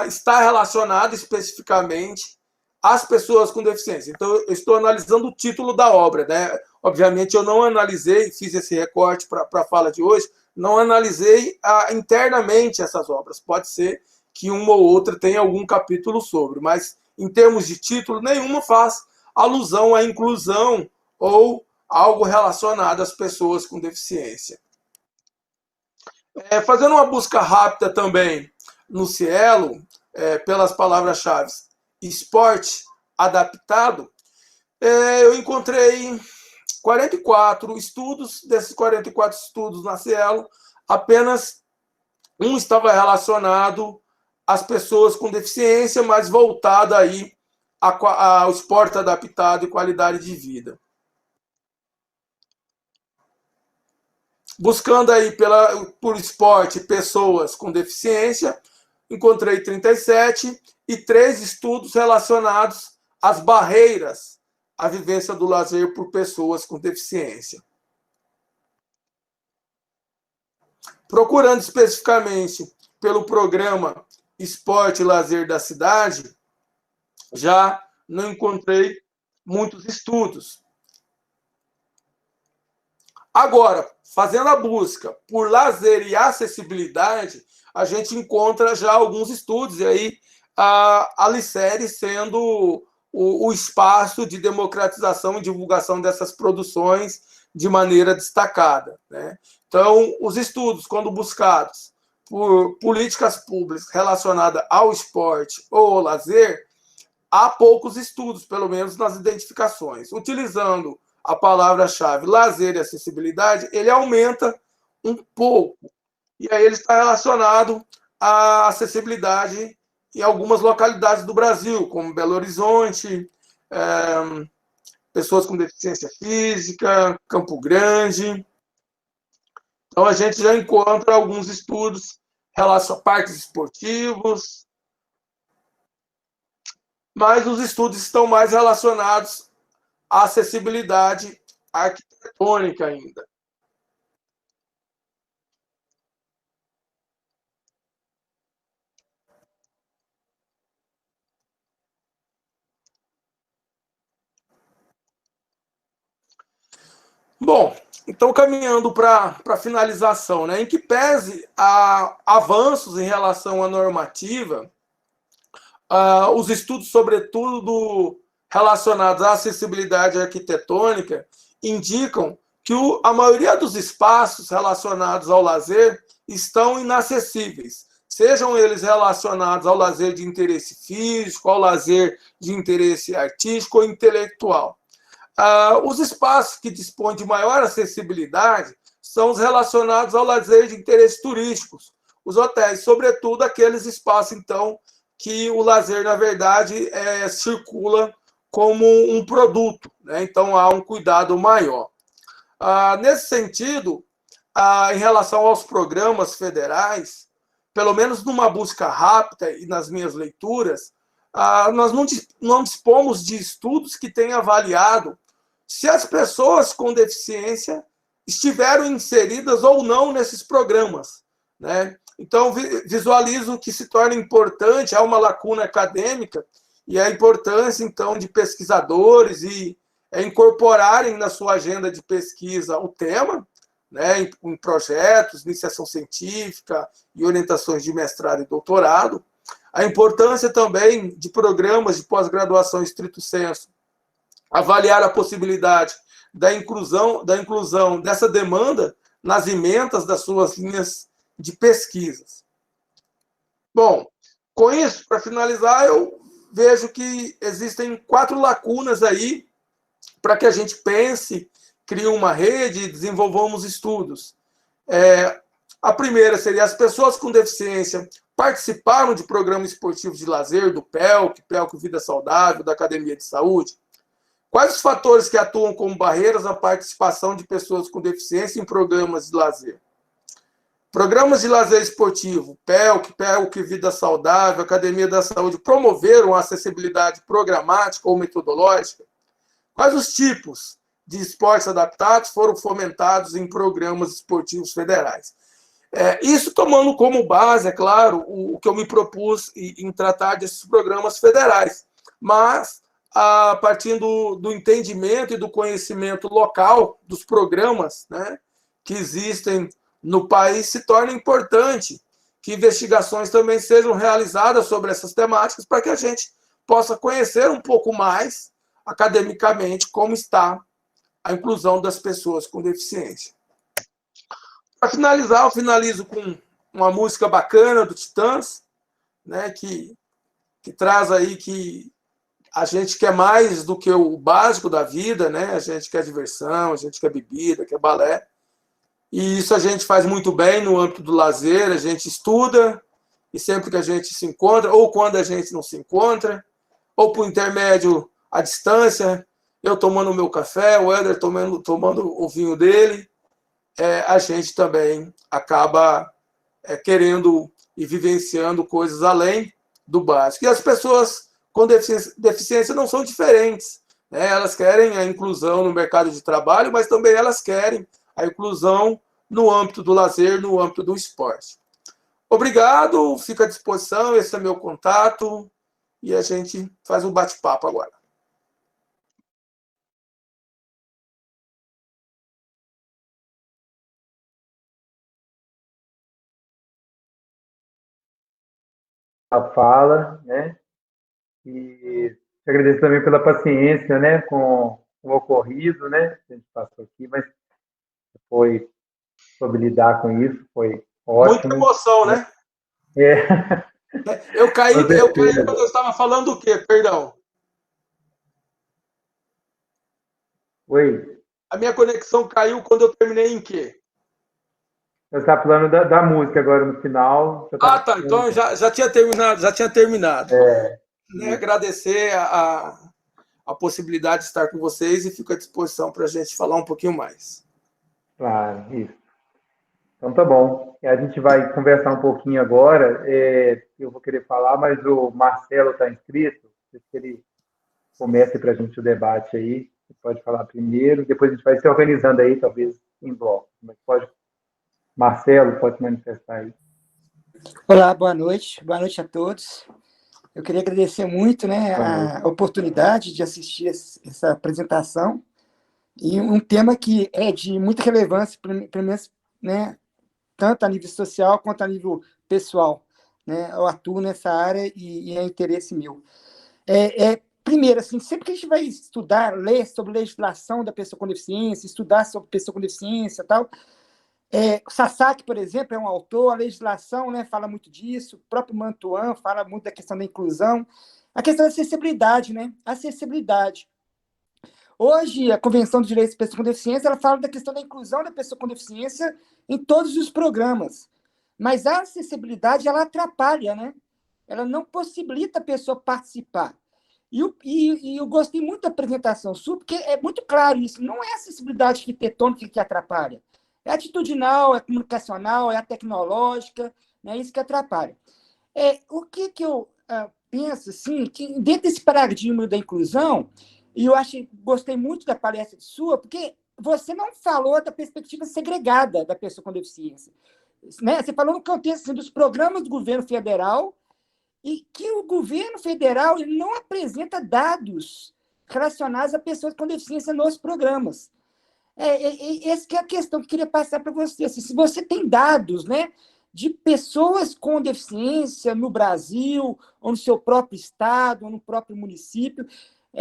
está relacionada especificamente às pessoas com deficiência. Então, eu estou analisando o título da obra, né? Obviamente, eu não analisei, fiz esse recorte para a fala de hoje, não analisei internamente essas obras. Pode ser que uma ou outra tenha algum capítulo sobre, mas em termos de título, nenhuma faz alusão à inclusão ou algo relacionado às pessoas com deficiência. Fazendo uma busca rápida também no Cielo, pelas palavras-chave esporte adaptado, eu encontrei 44 estudos. Desses 44 estudos na Cielo, apenas um estava relacionado às pessoas com deficiência, mas voltado aí ao esporte adaptado e qualidade de vida. Buscando aí por esporte pessoas com deficiência, encontrei 37 e 3 estudos relacionados às barreiras à vivência do lazer por pessoas com deficiência. Procurando especificamente pelo programa Esporte e Lazer da Cidade, já não encontrei muitos estudos. Agora, fazendo a busca por lazer e acessibilidade, a gente encontra já alguns estudos, e aí a Alicere sendo o espaço de democratização e divulgação dessas produções de maneira destacada, né? Então, os estudos, quando buscados por políticas públicas relacionadas ao esporte ou ao lazer, há poucos estudos, pelo menos nas identificações. Utilizando a palavra-chave lazer e acessibilidade, ele aumenta um pouco. E aí ele está relacionado à acessibilidade em algumas localidades do Brasil, como Belo Horizonte, pessoas com deficiência física, Campo Grande. Então, a gente já encontra alguns estudos relacionados a parques esportivos, mas os estudos estão mais relacionados à acessibilidade arquitetônica ainda. Bom, então caminhando para a finalização, né? Em que pese a avanços em relação à normativa, os estudos, sobretudo relacionados à acessibilidade arquitetônica, indicam que a maioria dos espaços relacionados ao lazer estão inacessíveis, sejam eles relacionados ao lazer de interesse físico, ao lazer de interesse artístico ou intelectual. Os espaços que dispõem de maior acessibilidade são os relacionados ao lazer de interesses turísticos, os hotéis, sobretudo aqueles espaços, então, que o lazer, na verdade, circula como um produto, né? Então, há um cuidado maior. Nesse sentido, em relação aos programas federais, pelo menos numa busca rápida e nas minhas leituras, nós não dispomos de estudos que tenham avaliado se as pessoas com deficiência estiveram inseridas ou não nesses programas, né? Então, visualizo que se torna importante, há uma lacuna acadêmica, e a importância, então, de pesquisadores e incorporarem na sua agenda de pesquisa o tema, né, em projetos, iniciação científica e orientações de mestrado e doutorado. A importância também de programas de pós-graduação estrito sensu, avaliar a possibilidade da inclusão dessa demanda nas emendas das suas linhas de pesquisas. Bom, com isso, para finalizar, eu vejo que existem 4 lacunas aí para que a gente pense, crie uma rede e desenvolvamos estudos. A primeira seria as pessoas com deficiência participaram de programas esportivos de lazer, do PELC Vida Saudável, da Academia de Saúde? Quais os fatores que atuam como barreiras à participação de pessoas com deficiência em programas de lazer? Programas de lazer esportivo, PELC Vida Saudável, Academia da Saúde, promoveram a acessibilidade programática ou metodológica? Quais os tipos de esportes adaptados foram fomentados em programas esportivos federais? Isso tomando como base, é claro, o que eu me propus em tratar desses programas federais, mas a partir do entendimento e do conhecimento local dos programas, né, que existem no país, se torna importante que investigações também sejam realizadas sobre essas temáticas para que a gente possa conhecer um pouco mais academicamente como está a inclusão das pessoas com deficiência. Para finalizar, eu finalizo com uma música bacana do Titãs, né, que traz aí que a gente quer mais do que o básico da vida, né? A gente quer diversão, a gente quer bebida, quer balé. E isso a gente faz muito bem no âmbito do lazer, a gente estuda, e sempre que a gente se encontra, ou quando a gente não se encontra, ou por intermédio à distância, eu tomando o meu café, o Éder tomando o vinho dele, a gente também acaba querendo e vivenciando coisas além do básico. E as pessoas com deficiência não são diferentes, né? Elas querem a inclusão no mercado de trabalho, mas também elas querem a inclusão no âmbito do lazer, no âmbito do esporte. Obrigado, fico à disposição, esse é meu contato, e a gente faz um bate-papo agora. A fala, né? E te agradeço também pela paciência, né? Com o ocorrido, né? Que a gente passou aqui, mas foi sobre lidar com isso, foi ótimo. Muita emoção, né? Eu caí quando eu estava falando o quê? Perdão. Oi. A minha conexão caiu quando eu terminei em quê? Você está falando da música agora no final. Tá. Então já tinha terminado. Né, agradecer a possibilidade de estar com vocês e fico à disposição para a gente falar um pouquinho mais. Claro, isso. Então tá bom. A gente vai conversar um pouquinho agora. Eu vou querer falar, mas o Marcelo está inscrito. Se ele comece para a gente o debate aí, você pode falar primeiro, depois a gente vai se organizando aí, talvez em bloco. Mas Marcelo, pode se manifestar aí. Olá, boa noite a todos. Eu queria agradecer muito, né, a oportunidade de assistir essa apresentação e um tema que é de muita relevância, pelo menos, né, tanto a nível social quanto a nível pessoal, né? Eu atuo nessa área e é interesse meu. Primeiro, assim, sempre que a gente vai estudar, ler sobre legislação da pessoa com deficiência, estudar sobre pessoa com deficiência e tal, o Sasaki, por exemplo, é um autor, a legislação, né, fala muito disso, o próprio Mantuan fala muito da questão da inclusão, a questão da acessibilidade, né? Acessibilidade. Hoje, a Convenção dos Direitos da Pessoa com Deficiência, ela fala da questão da inclusão da pessoa com deficiência em todos os programas, mas a acessibilidade, ela atrapalha, né? Ela não possibilita a pessoa participar. E eu gostei muito da apresentação sua, porque é muito claro isso, não é a acessibilidade arquitetônica que atrapalha, é atitudinal, é comunicacional, é a tecnológica, né? Isso que atrapalha. O que eu penso, assim, que dentro desse paradigma da inclusão, e eu gostei muito da palestra sua, porque você não falou da perspectiva segregada da pessoa com deficiência, né? Você falou no contexto assim, dos programas do governo federal, e que o governo federal ele não apresenta dados relacionados a pessoas com deficiência nos programas. Essa que é a questão que eu queria passar para você. Assim, se você tem dados, né, de pessoas com deficiência no Brasil, ou no seu próprio estado, ou no próprio município,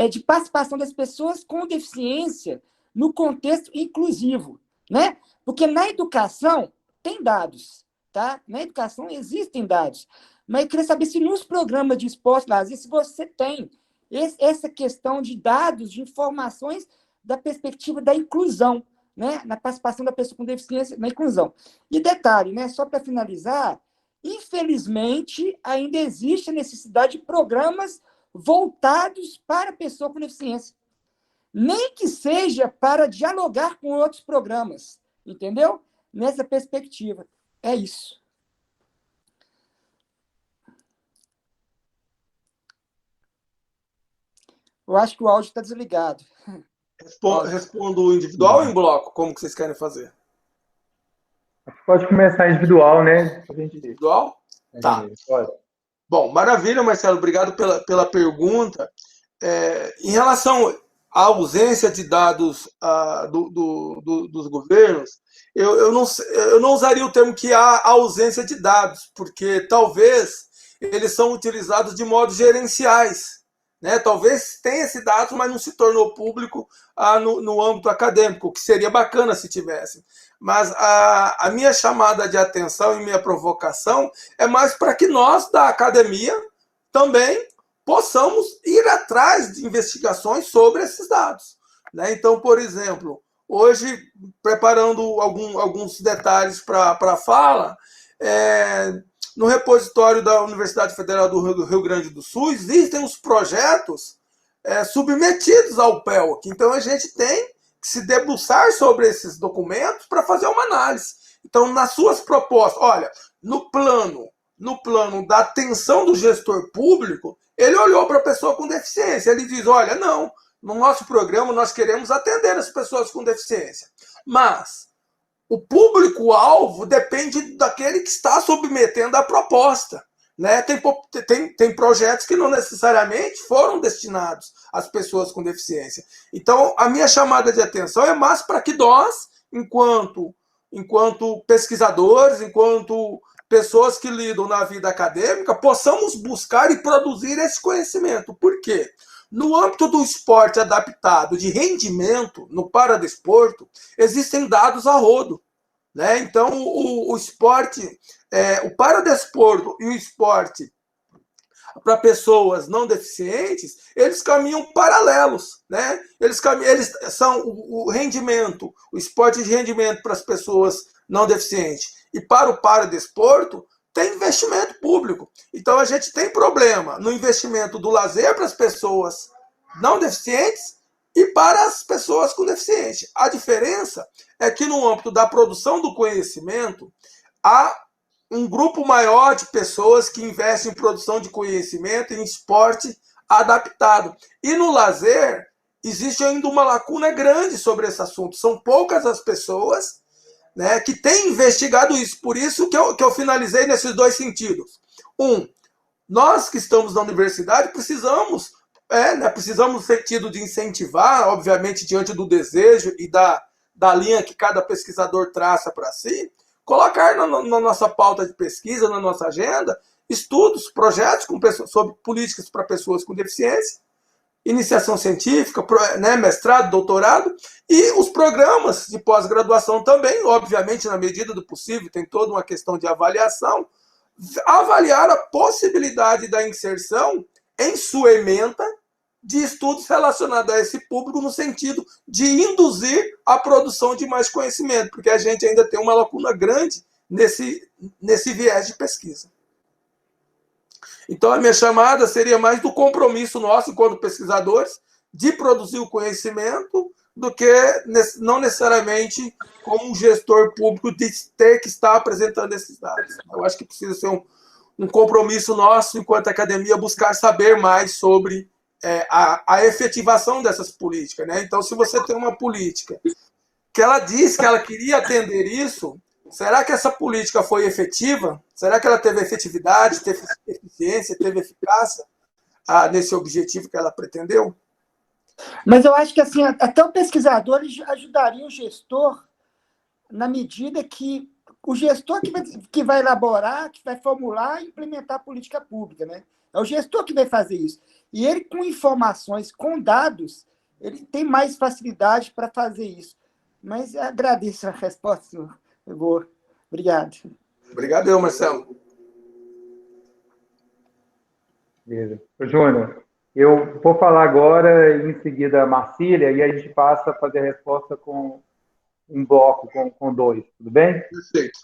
de participação das pessoas com deficiência no contexto inclusivo, né? Porque na educação tem dados, tá? Na educação existem dados, mas eu queria saber se nos programas de esporte, lazer, se você tem essa questão de dados, de informações da perspectiva da inclusão, né? Na participação da pessoa com deficiência na inclusão. E detalhe, né? Só para finalizar, infelizmente, ainda existe a necessidade de programas voltados para a pessoa com deficiência. Nem que seja para dialogar com outros programas, entendeu? Nessa perspectiva. É isso. Eu acho que o áudio está desligado. Respondo individual ou em bloco? Como que vocês querem fazer? Pode começar individual, né? Individual? Tá. Pode. Bom, maravilha, Marcelo. Obrigado pela pergunta. Em relação à ausência de dados dos governos, eu não usaria o termo que há ausência de dados, porque talvez eles são utilizados de modo gerenciais. Né? Talvez tenha esse dado, mas não se tornou público no âmbito acadêmico, o que seria bacana se tivesse. Mas a minha chamada de atenção e minha provocação é mais para que nós, da academia, também possamos ir atrás de investigações sobre esses dados. Né? Então, por exemplo, hoje, preparando alguns detalhes para a fala, no repositório da Universidade Federal do Rio Grande do Sul, existem os projetos submetidos ao PELC. Então, a gente tem que se debruçar sobre esses documentos para fazer uma análise. Então, nas suas propostas, olha, no plano da atenção do gestor público, ele olhou para a pessoa com deficiência. Ele diz, olha, não, no nosso programa nós queremos atender as pessoas com deficiência. Mas o público-alvo depende daquele que está submetendo a proposta. Né? Tem projetos que não necessariamente foram destinados às pessoas com deficiência. Então, a minha chamada de atenção é mais para que nós, enquanto pesquisadores, enquanto pessoas que lidam na vida acadêmica, possamos buscar e produzir esse conhecimento. Por quê? No âmbito do esporte adaptado de rendimento, no paradesporto, existem dados a rodo. Né? Então, o esporte, o paradesporto e o esporte para pessoas não deficientes, eles caminham paralelos. Né? Eles são o rendimento, o esporte de rendimento para as pessoas não deficientes e para o paradesporto, tem investimento público. Então, a gente tem problema no investimento do lazer para as pessoas não deficientes e para as pessoas com deficiência. A diferença é que, no âmbito da produção do conhecimento, há um grupo maior de pessoas que investem em produção de conhecimento, em esporte adaptado. E no lazer, existe ainda uma lacuna grande sobre esse assunto. São poucas as pessoas, né, que têm investigado isso. Por isso que eu finalizei nesses dois sentidos. Nós que estamos na universidade precisamos no sentido de incentivar, obviamente, diante do desejo e da linha que cada pesquisador traça para si, colocar na nossa pauta de pesquisa, na nossa agenda, estudos, projetos sobre políticas para pessoas com deficiência, iniciação científica, né, mestrado, doutorado, e os programas de pós-graduação também, obviamente, na medida do possível, tem toda uma questão de avaliação, avaliar a possibilidade da inserção em sua ementa de estudos relacionados a esse público no sentido de induzir a produção de mais conhecimento, porque a gente ainda tem uma lacuna grande nesse viés de pesquisa. Então, a minha chamada seria mais do compromisso nosso, enquanto pesquisadores, de produzir o conhecimento, do que não necessariamente como um gestor público de ter que estar apresentando esses dados. Eu acho que precisa ser um compromisso nosso, enquanto academia, buscar saber mais sobre a efetivação dessas políticas. Né? Então, se você tem uma política que ela diz que ela queria atender isso, será que essa política foi efetiva? Será que ela teve efetividade, teve eficiência, teve eficácia nesse objetivo que ela pretendeu? Mas eu acho que assim, até o pesquisador ajudaria o gestor na medida que o gestor que vai elaborar, que vai formular e implementar a política pública. Né? É o gestor que vai fazer isso. E ele, com informações, com dados, ele tem mais facilidade para fazer isso. Mas eu agradeço a resposta, senhor. Boa. Obrigado. Obrigado, Marcelo. Beleza. Júnior, eu vou falar agora e em seguida a Marcília, e aí a gente passa a fazer a resposta com um bloco, com dois. Tudo bem? Perfeito.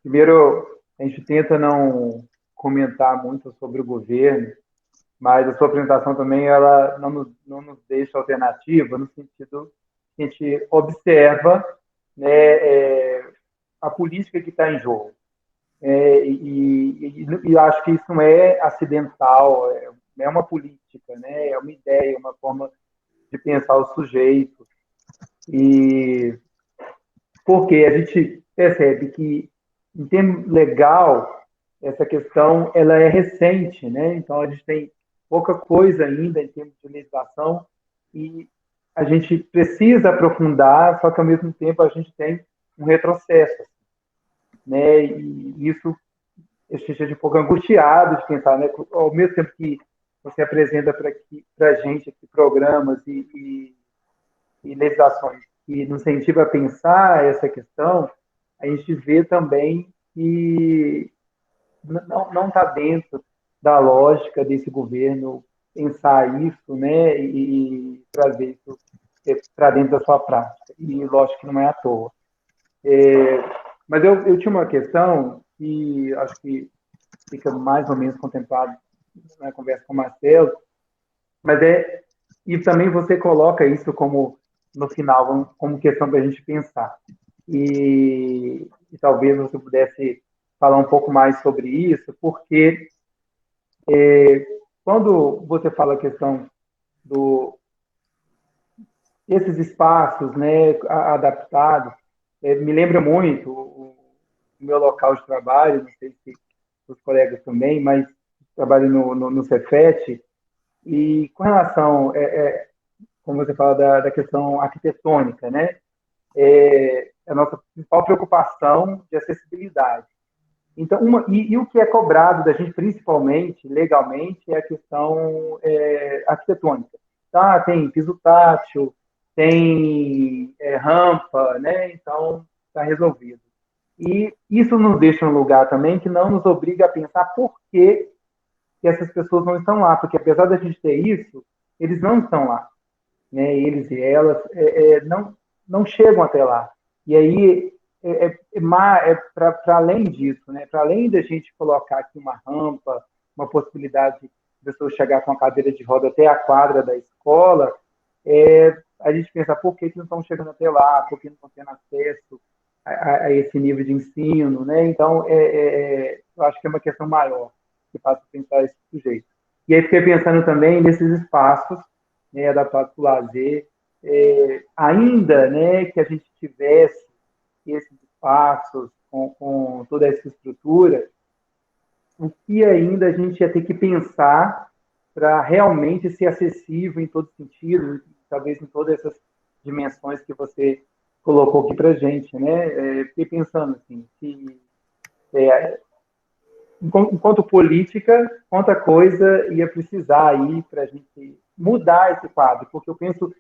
Primeiro, a gente tenta não comentar muito sobre o governo, mas a sua apresentação também ela não nos deixa alternativa, no sentido que a gente observa, né, a política que está em jogo. E acho que isso não é acidental, é uma política, né, é uma ideia, uma forma de pensar o sujeito. E porque a gente percebe que, em termos legal, essa questão ela é recente, né? Então a gente tem pouca coisa ainda em termos de legislação e a gente precisa aprofundar, só que ao mesmo tempo a gente tem um retrocesso, né? E isso a gente é um pouco angustiado de pensar, né? Ao mesmo tempo que você apresenta para a gente aqui programas e legislações que nos incentivam a pensar essa questão, a gente vê também que não está dentro da lógica desse governo pensar isso, né, e trazer isso para dentro da sua prática. E lógico que não é à toa. Mas eu tinha uma questão que acho que fica mais ou menos contemplado na conversa com o Marcelo, mas e também você coloca isso como, no final, como questão para a gente pensar. E talvez você pudesse falar um pouco mais sobre isso, porque quando você fala a questão do esses espaços, né, adaptados, me lembra muito o meu local de trabalho, não sei se os colegas também, mas trabalho no Cefet, e com relação, como você fala, da questão arquitetônica, né, a nossa principal preocupação de acessibilidade. Então, e o que é cobrado da gente, principalmente, legalmente, é a questão arquitetônica. Tá, tem piso tátil, tem rampa, né? Então, está resolvido. E isso nos deixa um lugar também que não nos obriga a pensar por que essas pessoas não estão lá, porque apesar da gente ter isso, eles não estão lá, né? Eles e elas não chegam até lá. E aí para além disso, né? Para além da gente colocar aqui uma rampa, uma possibilidade de pessoas chegar com a cadeira de roda até a quadra da escola, a gente pensa por que não estão chegando até lá, por que não estão tendo acesso a esse nível de ensino, né? Então, eu acho que é uma questão maior que faz pensar esse sujeito. E aí fiquei pensando também nesses espaços, né, adaptados para o lazer, ainda, né, que a gente tivesse esses espaços com toda essa estrutura, o que ainda a gente ia ter que pensar para realmente ser acessível em todos os sentidos, talvez em todas essas dimensões que você colocou aqui para a gente, né? Fiquei pensando assim, que enquanto política, quanta coisa ia precisar aí para a gente mudar esse quadro, porque eu penso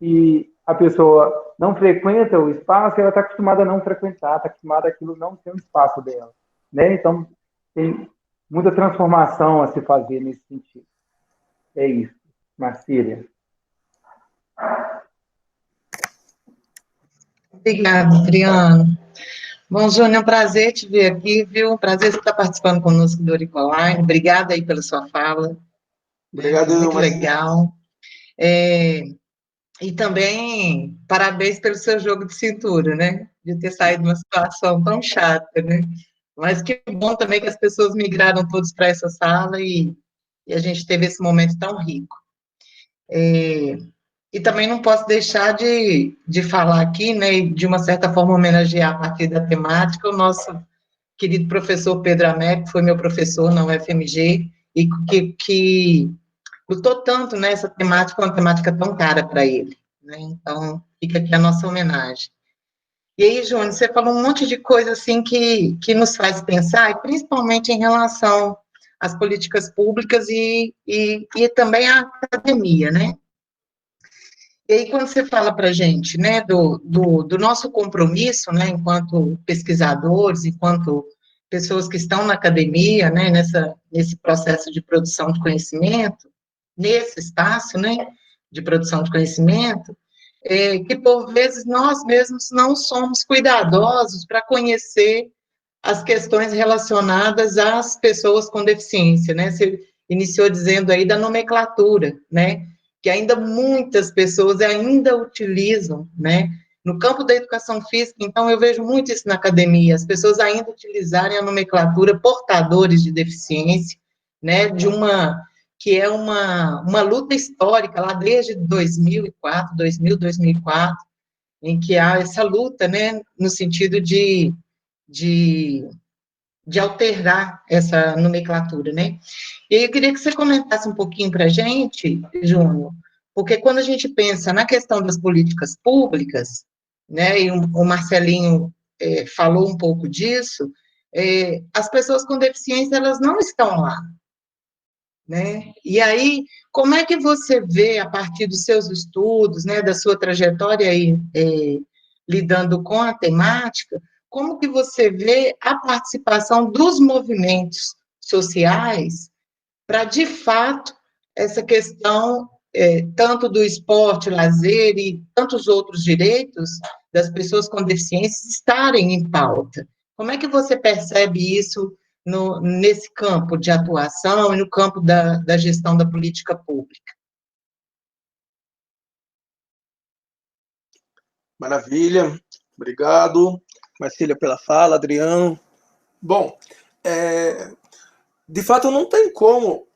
que a pessoa não frequenta o espaço, ela está acostumada a não frequentar, está acostumada àquilo não ser um espaço dela, né? Então, tem muita transformação a se fazer nesse sentido. É isso, Marcília. Obrigada, Adriano. Bom, Júnior, é um prazer te ver aqui, viu? Um prazer você estar participando conosco do Eurico Online. Obrigada aí pela sua fala. Obrigado, muito Marcília. legal. E também, parabéns pelo seu jogo de cintura, né? De ter saído de uma situação tão chata, né? Mas que bom também que as pessoas migraram todos para essa sala e a gente teve esse momento tão rico. E também não posso deixar de falar aqui, né, e de uma certa forma homenagear a partir da temática o nosso querido professor Pedro Américo, que foi meu professor na UFMG, e que lutou tanto nessa temática, uma temática tão cara para ele, né? Então, fica aqui a nossa homenagem. E aí, Júnior, você falou um monte de coisa assim que nos faz pensar, e principalmente em relação às políticas públicas e também à academia, né? E aí, quando você fala para a gente, né, do nosso compromisso, né, enquanto pesquisadores, enquanto pessoas que estão na academia, né, nesse processo de produção de conhecimento, nesse espaço, né, de produção de conhecimento, que por vezes nós mesmos não somos cuidadosos para conhecer as questões relacionadas às pessoas com deficiência, né? Você iniciou dizendo aí da nomenclatura, né? Que ainda muitas pessoas ainda utilizam, né? No campo da educação física, então eu vejo muito isso na academia, as pessoas ainda utilizarem a nomenclatura portadores de deficiência, né? Que é uma luta histórica lá desde 2004, 2004, em que há essa luta, né? No sentido de alterar essa nomenclatura, né? E aí eu queria que você comentasse um pouquinho para a gente, Júnior, porque quando a gente pensa na questão das políticas públicas, né, e o Marcelinho falou um pouco disso, as pessoas com deficiência, elas não estão lá, né? E aí, como é que você vê, a partir dos seus estudos, né, da sua trajetória aí, lidando com a temática, como que você vê a participação dos movimentos sociais para, de fato, essa questão, tanto do esporte, lazer e tantos outros direitos das pessoas com deficiência estarem em pauta? Como é que você percebe isso nesse campo de atuação e no campo da gestão da política pública? Maravilha, obrigado, Marcília, pela fala, Adriano. Bom, de fato não tem como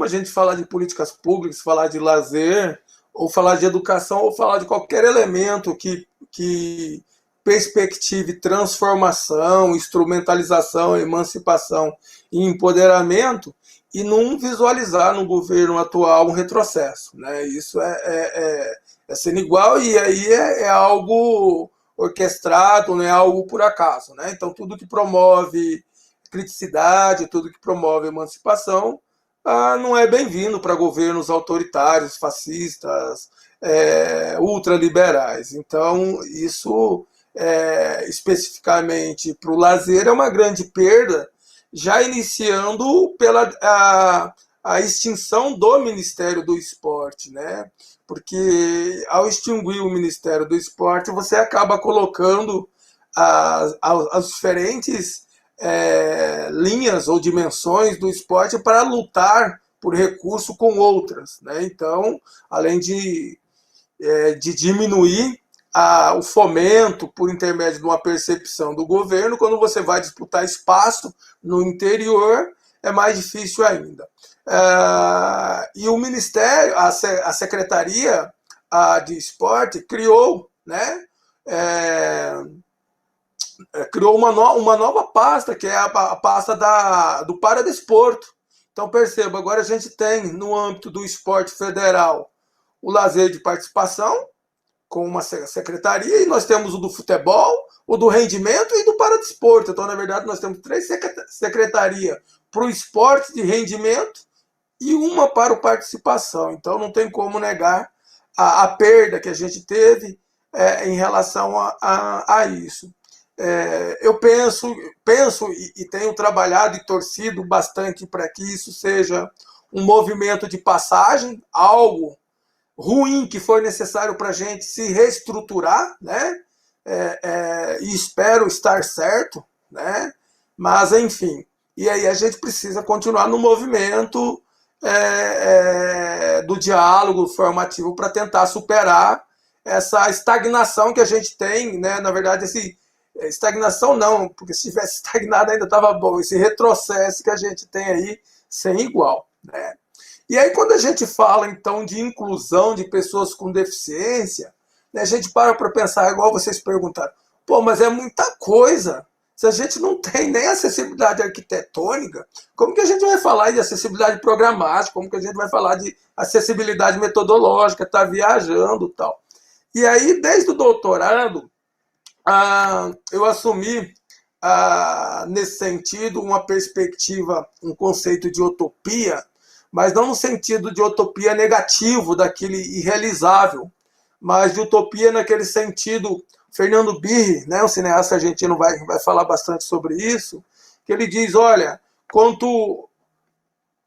a gente falar de políticas públicas, falar de lazer, ou falar de educação, ou falar de qualquer elemento que perspective transformação, instrumentalização, emancipação e empoderamento, e não visualizar no governo atual um retrocesso, né? Isso é sendo igual, e aí é algo orquestrado, não é algo por acaso, né? Então, tudo que promove criticidade, tudo que promove emancipação, não é bem-vindo para governos autoritários, fascistas, ultraliberais. Então, isso, especificamente para o lazer, é uma grande perda, já iniciando pela a extinção do Ministério do Esporte, né? Porque ao extinguir o Ministério do Esporte, você acaba colocando as diferentes linhas ou dimensões do esporte para lutar por recurso com outras, né? Então, além de diminuir o fomento por intermédio de uma percepção do governo, quando você vai disputar espaço no interior, é mais difícil ainda. E o Ministério, a Secretaria de Esporte criou, né, criou uma nova pasta, que é a pasta do Paradesporto. Então, perceba, agora a gente tem, no âmbito do esporte federal, o lazer de participação, com uma secretaria, e nós temos o do futebol, o do rendimento e do paradesporto. Então, na verdade, nós temos 3 secretarias para o esporte de rendimento e uma para o participação. Então, não tem como negar a perda que a gente teve em relação a isso. Eu penso e tenho trabalhado e torcido bastante para que isso seja um movimento de passagem, algo ruim que for necessário para a gente se reestruturar, né? E espero estar certo, né? Mas, enfim, e aí a gente precisa continuar no movimento do diálogo formativo para tentar superar essa estagnação que a gente tem, né? Na verdade, estagnação não, porque se tivesse estagnado ainda estava bom, esse retrocesso que a gente tem aí sem igual, né? E aí, quando a gente fala, então, de inclusão de pessoas com deficiência, né, a gente para pensar, igual vocês perguntaram, pô, mas é muita coisa. Se a gente não tem nem acessibilidade arquitetônica, como que a gente vai falar de acessibilidade programática? Como que a gente vai falar de acessibilidade metodológica, tá viajando e tal? E aí, desde o doutorado, eu assumi, nesse sentido, uma perspectiva, um conceito de utopia, mas não no sentido de utopia negativo, daquele irrealizável, mas de utopia naquele sentido. Fernando Birri, né, um cineasta argentino, vai falar bastante sobre isso, que ele diz, olha, quando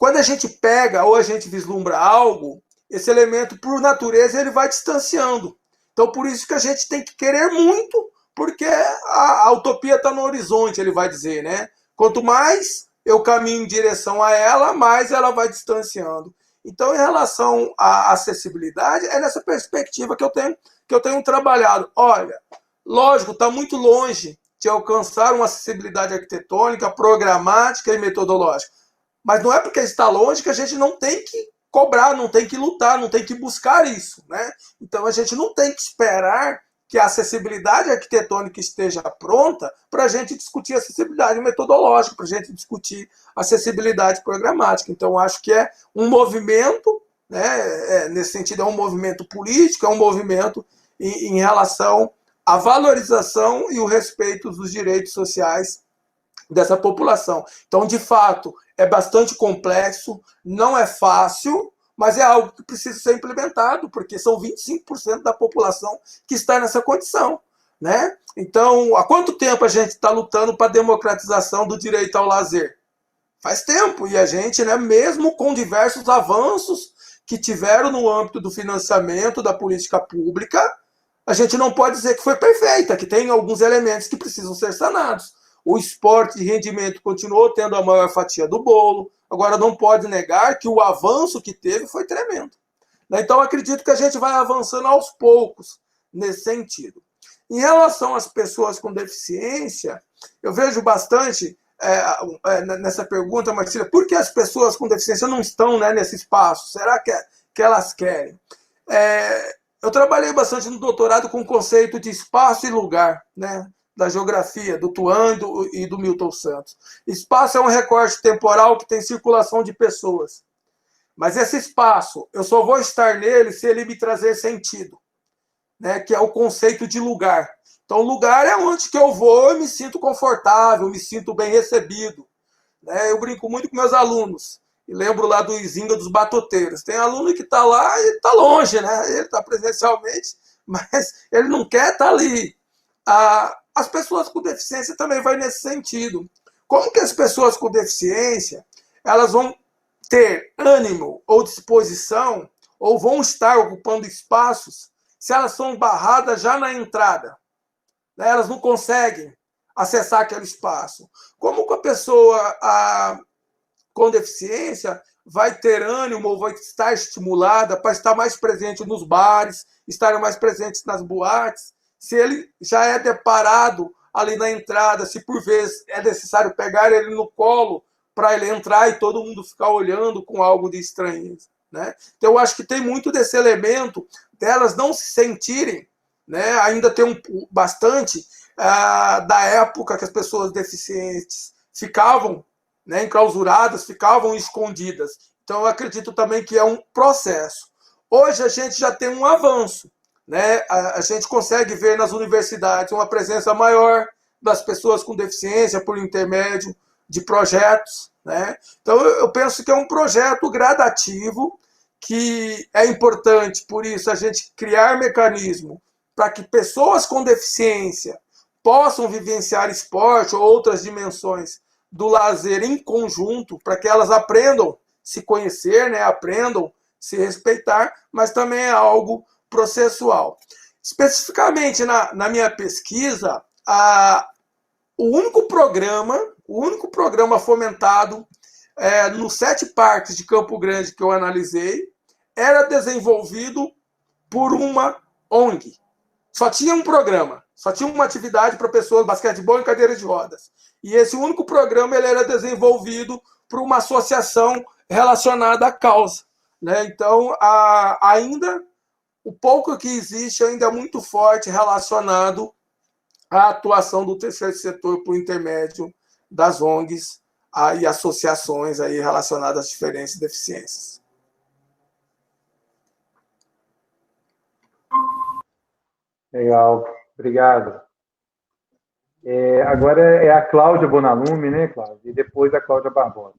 a gente pega ou a gente vislumbra algo, esse elemento, por natureza, ele vai distanciando. Então, por isso que a gente tem que querer muito, porque a utopia está no horizonte, ele vai dizer, né? Quanto mais eu caminho em direção a ela, mais ela vai distanciando. Então, em relação à acessibilidade, é nessa perspectiva que eu tenho trabalhado. Olha, lógico, está muito longe de alcançar uma acessibilidade arquitetônica, programática e metodológica. Mas não é porque está longe que a gente não tem que cobrar, não tem que lutar, não tem que buscar isso, né? Então, a gente não tem que esperar que a acessibilidade arquitetônica esteja pronta para a gente discutir acessibilidade metodológica, para a gente discutir acessibilidade programática. Então, acho que é um movimento, né, nesse sentido, é um movimento político, é um movimento em relação à valorização e o respeito dos direitos sociais dessa população. Então, de fato, é bastante complexo, não é fácil, mas é algo que precisa ser implementado, porque são 25% da população que está nessa condição, né? Então, há quanto tempo a gente está lutando para a democratização do direito ao lazer? Faz tempo, e a gente, né, mesmo com diversos avanços que tiveram no âmbito do financiamento da política pública, a gente não pode dizer que foi perfeita, que tem alguns elementos que precisam ser sanados. O esporte de rendimento continuou tendo a maior fatia do bolo. Agora, não pode negar que o avanço que teve foi tremendo. Então, acredito que a gente vai avançando aos poucos nesse sentido. Em relação às pessoas com deficiência, eu vejo bastante nessa pergunta, Marcília, por que as pessoas com deficiência não estão, né, nesse espaço? Será que elas querem? Eu trabalhei bastante no doutorado com o conceito de espaço e lugar, né, da geografia, do Tuan e do Milton Santos. Espaço é um recorte temporal que tem circulação de pessoas. Mas esse espaço, eu só vou estar nele se ele me trazer sentido, né, que é o conceito de lugar. Então, lugar é onde que eu vou e me sinto confortável, me sinto bem recebido. Né? Eu brinco muito com meus alunos. E lembro lá do Izinga dos Batoteiros. Tem aluno que está lá e está longe, né? Ele está presencialmente, mas ele não quer estar ali. As pessoas com deficiência também vai nesse sentido. Como que as pessoas com deficiência elas vão ter ânimo ou disposição ou vão estar ocupando espaços se elas são barradas já na entrada? Né? Elas não conseguem acessar aquele espaço. Como que a pessoa com deficiência vai ter ânimo ou vai estar estimulada para estar mais presente nos bares, estar mais presente nas boates, se ele já é deparado ali na entrada, se por vezes é necessário pegar ele no colo para ele entrar e todo mundo ficar olhando com algo de estranheza, né? Então, eu acho que tem muito desse elemento delas não se sentirem, né? Ainda tem bastante da época que as pessoas deficientes ficavam, né, enclausuradas, ficavam escondidas. Então, eu acredito também que é um processo. Hoje, a gente já tem um avanço. Né? A gente consegue ver nas universidades uma presença maior das pessoas com deficiência por intermédio de projetos. Né? Então, eu penso que é um projeto gradativo que é importante, por isso, a gente criar mecanismo para que pessoas com deficiência possam vivenciar esporte ou outras dimensões do lazer em conjunto, para que elas aprendam a se conhecer, né? Aprendam a se respeitar, mas também é algo processual. Especificamente na minha pesquisa, o único programa fomentado nos 7 parques de Campo Grande que eu analisei era desenvolvido por uma ONG. Só tinha um programa, só tinha uma atividade para pessoas, basquetebol em cadeira de rodas. E esse único programa ele era desenvolvido por uma associação relacionada à causa. Né? Então, ainda o pouco que existe ainda é muito forte relacionado à atuação do terceiro setor por intermédio das ONGs e associações aí relacionadas às diferentes deficiências. Legal, obrigado. Agora é a Cláudia Bonalume, né, Cláudia? E depois a Cláudia Barbosa.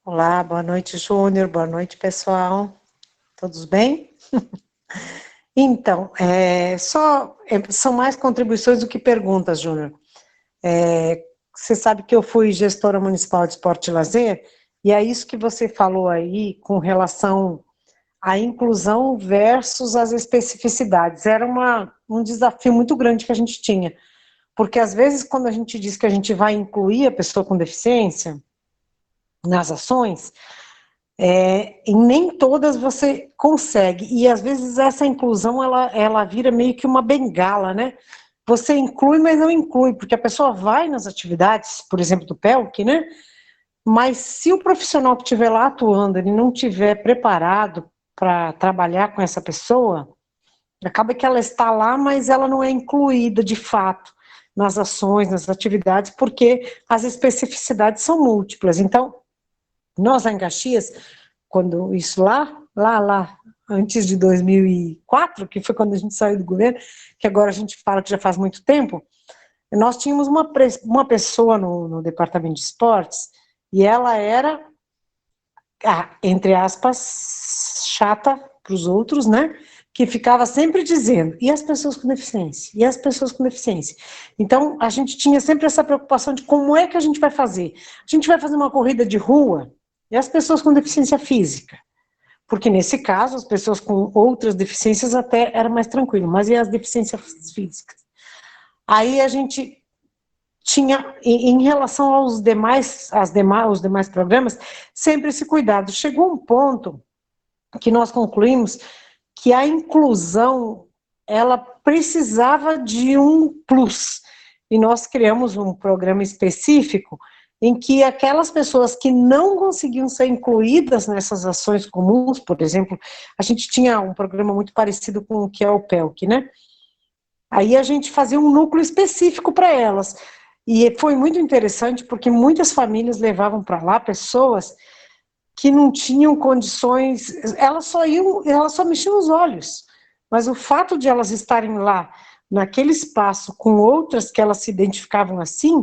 Olá, boa noite, Júnior, boa noite, pessoal. Todos bem? Então, são mais contribuições do que perguntas, Júnior. Você sabe que eu fui gestora municipal de esporte e lazer, e é isso que você falou aí com relação à inclusão versus as especificidades. Era um desafio muito grande que a gente tinha, porque às vezes quando a gente diz que a gente vai incluir a pessoa com deficiência nas ações, e nem todas você consegue, e às vezes essa inclusão ela vira meio que uma bengala, né? Você inclui, mas não inclui, porque a pessoa vai nas atividades, por exemplo, do PELC, né? Mas se o profissional que estiver lá atuando, ele não estiver preparado para trabalhar com essa pessoa, acaba que ela está lá, mas ela não é incluída de fato nas ações, nas atividades, porque as especificidades são múltiplas. Então, nós lá em Caxias, quando isso lá, antes de 2004, que foi quando a gente saiu do governo, que agora a gente fala que já faz muito tempo, nós tínhamos uma pessoa no departamento de esportes, e ela era, entre aspas, chata para os outros, né? Que ficava sempre dizendo, e as pessoas com deficiência? E as pessoas com deficiência? Então, a gente tinha sempre essa preocupação de como é que a gente vai fazer. A gente vai fazer uma corrida de rua, e as pessoas com deficiência física? Porque, nesse caso, as pessoas com outras deficiências até era mais tranquilo, mas e as deficiências físicas? Aí a gente tinha, em relação aos demais programas, sempre esse cuidado. Chegou um ponto que nós concluímos que a inclusão, ela precisava de um plus, e nós criamos um programa específico em que aquelas pessoas que não conseguiam ser incluídas nessas ações comuns, por exemplo, a gente tinha um programa muito parecido com o que é o PELC, né? Aí a gente fazia um núcleo específico para elas, e foi muito interessante porque muitas famílias levavam para lá pessoas que não tinham condições, elas só mexiam os olhos, mas o fato de elas estarem lá, naquele espaço, com outras que elas se identificavam assim,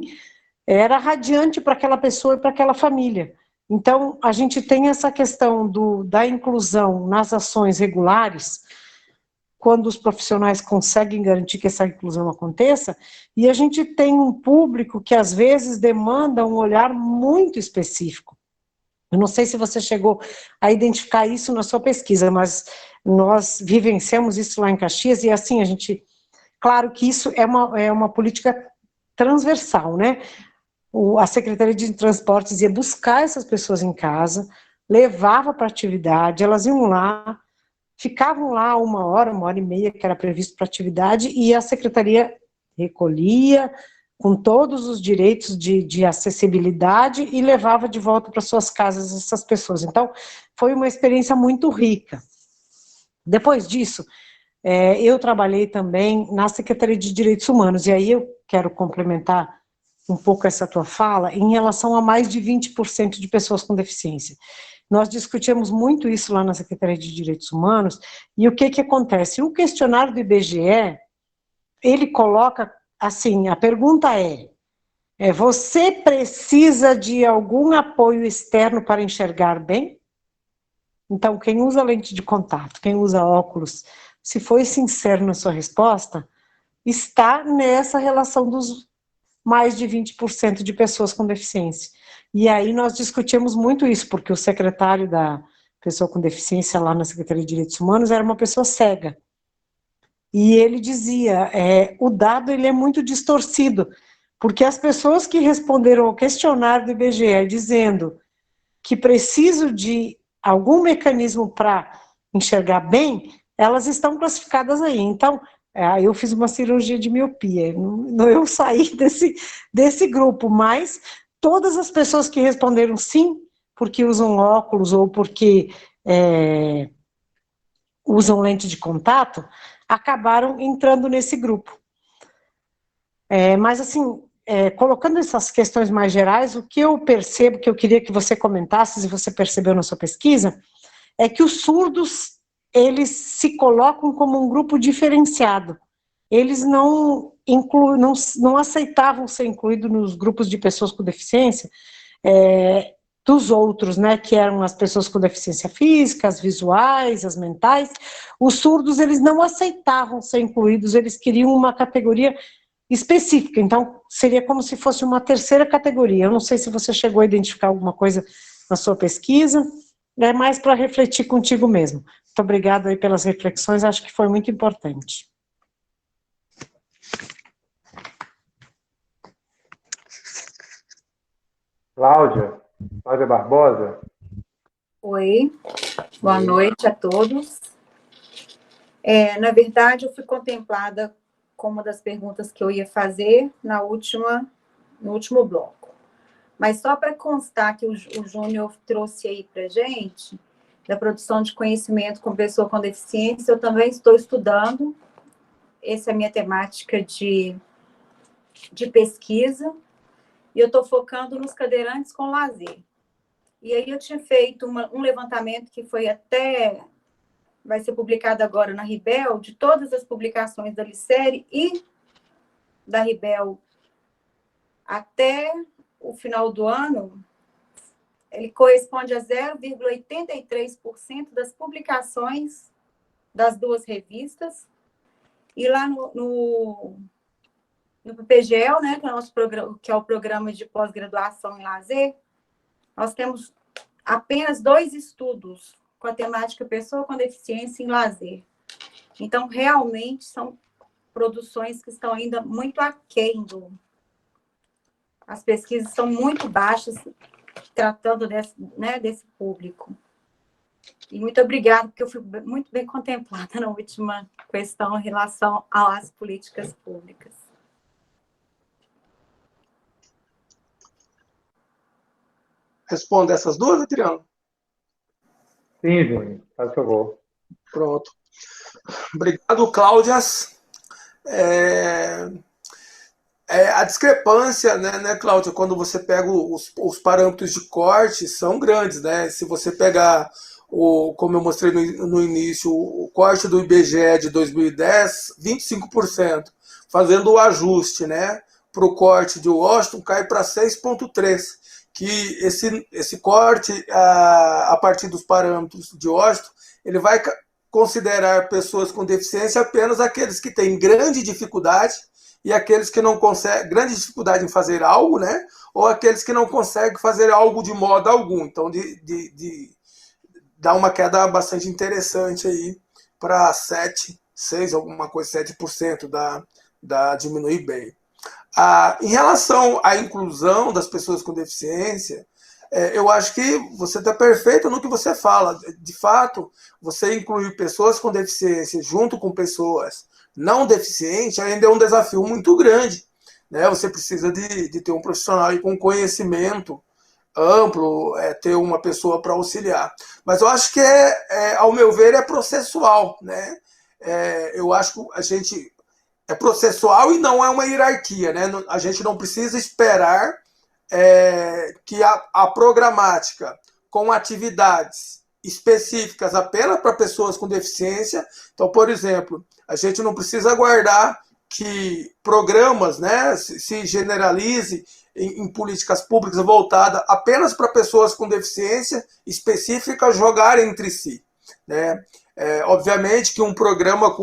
era radiante para aquela pessoa e para aquela família. Então, a gente tem essa questão da inclusão nas ações regulares, quando os profissionais conseguem garantir que essa inclusão aconteça, e a gente tem um público que, às vezes, demanda um olhar muito específico. Eu não sei se você chegou a identificar isso na sua pesquisa, mas nós vivenciamos isso lá em Caxias, e assim, claro que isso é uma política transversal, né? A Secretaria de Transportes ia buscar essas pessoas em casa, levava para a atividade, elas iam lá, ficavam lá uma hora e meia, que era previsto para a atividade, e a Secretaria recolhia, com todos os direitos de acessibilidade, e levava de volta para suas casas essas pessoas. Então, foi uma experiência muito rica. Depois disso, eu trabalhei também na Secretaria de Direitos Humanos, e aí eu quero complementar um pouco essa tua fala, em relação a mais de 20% de pessoas com deficiência. Nós discutimos muito isso lá na Secretaria de Direitos Humanos, e o que acontece? O questionário do IBGE, ele coloca assim, a pergunta você precisa de algum apoio externo para enxergar bem? Então, quem usa lente de contato, quem usa óculos, se foi sincero na sua resposta, está nessa relação dos mais de 20% de pessoas com deficiência. E aí nós discutimos muito isso, porque o secretário da pessoa com deficiência lá na Secretaria de Direitos Humanos era uma pessoa cega. E ele dizia, o dado ele é muito distorcido, porque as pessoas que responderam ao questionário do IBGE dizendo que preciso de algum mecanismo para enxergar bem, elas estão classificadas aí. Então, eu fiz uma cirurgia de miopia, eu saí desse grupo, mas todas as pessoas que responderam sim, porque usam óculos ou porque usam lente de contato, acabaram entrando nesse grupo. Mas assim, colocando essas questões mais gerais, o que eu percebo, que eu queria que você comentasse, se você percebeu na sua pesquisa, é que os surdos, eles se colocam como um grupo diferenciado. Eles não aceitavam ser incluídos nos grupos de pessoas com deficiência dos outros, né, que eram as pessoas com deficiência física, as visuais, as mentais. Os surdos, eles não aceitavam ser incluídos, eles queriam uma categoria específica, então seria como se fosse uma terceira categoria. Eu não sei se você chegou a identificar alguma coisa na sua pesquisa, é mais para refletir contigo mesmo. Muito obrigada aí pelas reflexões, acho que foi muito importante. Cláudia Barbosa. Oi, boa noite a todos. Na verdade, eu fui contemplada como uma das perguntas que eu ia fazer no último bloco. Mas só para constar que o Júnior trouxe aí para a gente, da produção de conhecimento com pessoa com deficiência, eu também estou estudando, essa é a minha temática de pesquisa, e eu estou focando nos cadeirantes com lazer. E aí eu tinha feito um levantamento que vai ser publicado agora na Ribel, de todas as publicações da Licere e da Ribel até o final do ano, ele corresponde a 0,83% das publicações das duas revistas. E lá no PGL, né, que é o programa de pós-graduação em lazer, nós temos apenas 2 estudos com a temática pessoa com deficiência em lazer. Então, realmente, são produções que estão ainda muito aquém as pesquisas são muito baixas, tratando desse público. E muito obrigada, porque eu fui muito bem contemplada na última questão em relação às políticas públicas. Responde essas duas, Adriano? Sim, Júnior, faz favor. Pronto. Obrigado, Cláudias. A discrepância, né, Cláudia, quando você pega os parâmetros de corte, são grandes, né? Se você pegar, como eu mostrei no início, o corte do IBGE de 2010, 25%, fazendo o ajuste, né, para o corte de Washington, cai para 6,3%, que esse corte, a partir dos parâmetros de Washington, ele vai considerar pessoas com deficiência apenas aqueles que têm grande dificuldade e aqueles que não conseguem, grande dificuldade em fazer algo, né? Ou aqueles que não conseguem fazer algo de modo algum. Então, dá uma queda bastante interessante aí para 7, 6, alguma coisa, 7% diminuir bem. Em relação à inclusão das pessoas com deficiência, eu acho que você está perfeito no que você fala. De fato, você incluir pessoas com deficiência junto com pessoas não deficientes ainda é um desafio muito grande, né? Você precisa de ter um profissional aí com conhecimento amplo, ter uma pessoa para auxiliar. Mas eu acho que, ao meu ver, é processual, né? Eu acho que a gente é processual e não é uma hierarquia, né? A gente não precisa esperar que a programática com atividades específicas apenas para pessoas com deficiência. Então, por exemplo, a gente não precisa aguardar que programas, né, se generalize em políticas públicas voltadas apenas para pessoas com deficiência específica jogarem entre si, né? Obviamente que um programa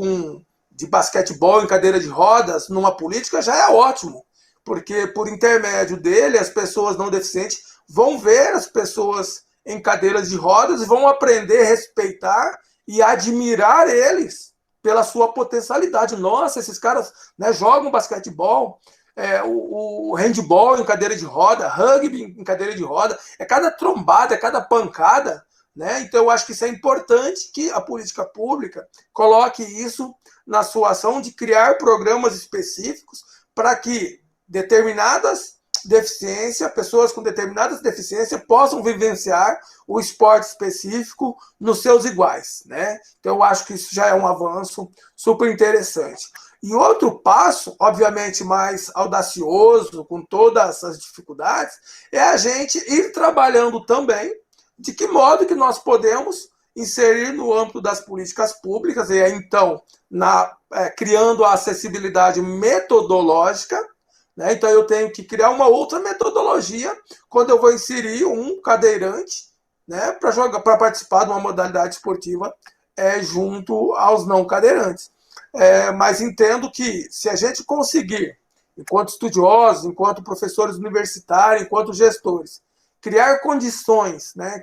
de basquetebol em cadeira de rodas numa política já é ótimo, porque por intermédio dele as pessoas não deficientes vão ver as pessoas em cadeiras de rodas e vão aprender a respeitar e admirar eles pela sua potencialidade. Nossa, esses caras, né, jogam basquetebol, o handball em cadeira de roda, rugby em cadeira de roda, cada trombada, cada pancada, né? Então eu acho que isso é importante, que a política pública coloque isso na sua ação de criar programas específicos para que determinadas deficiências, pessoas com determinadas deficiências possam vivenciar o esporte específico nos seus iguais, né? Então eu acho que isso já é um avanço super interessante. E outro passo, obviamente mais audacioso, com todas as dificuldades, é a gente ir trabalhando também de que modo que nós podemos inserir no âmbito das políticas públicas, e aí, então, criando a acessibilidade metodológica, né? Então, eu tenho que criar uma outra metodologia quando eu vou inserir um cadeirante, né, para participar de uma modalidade esportiva junto aos não cadeirantes. Mas entendo que, se a gente conseguir, enquanto estudiosos, enquanto professores universitários, enquanto gestores, criar condições, né,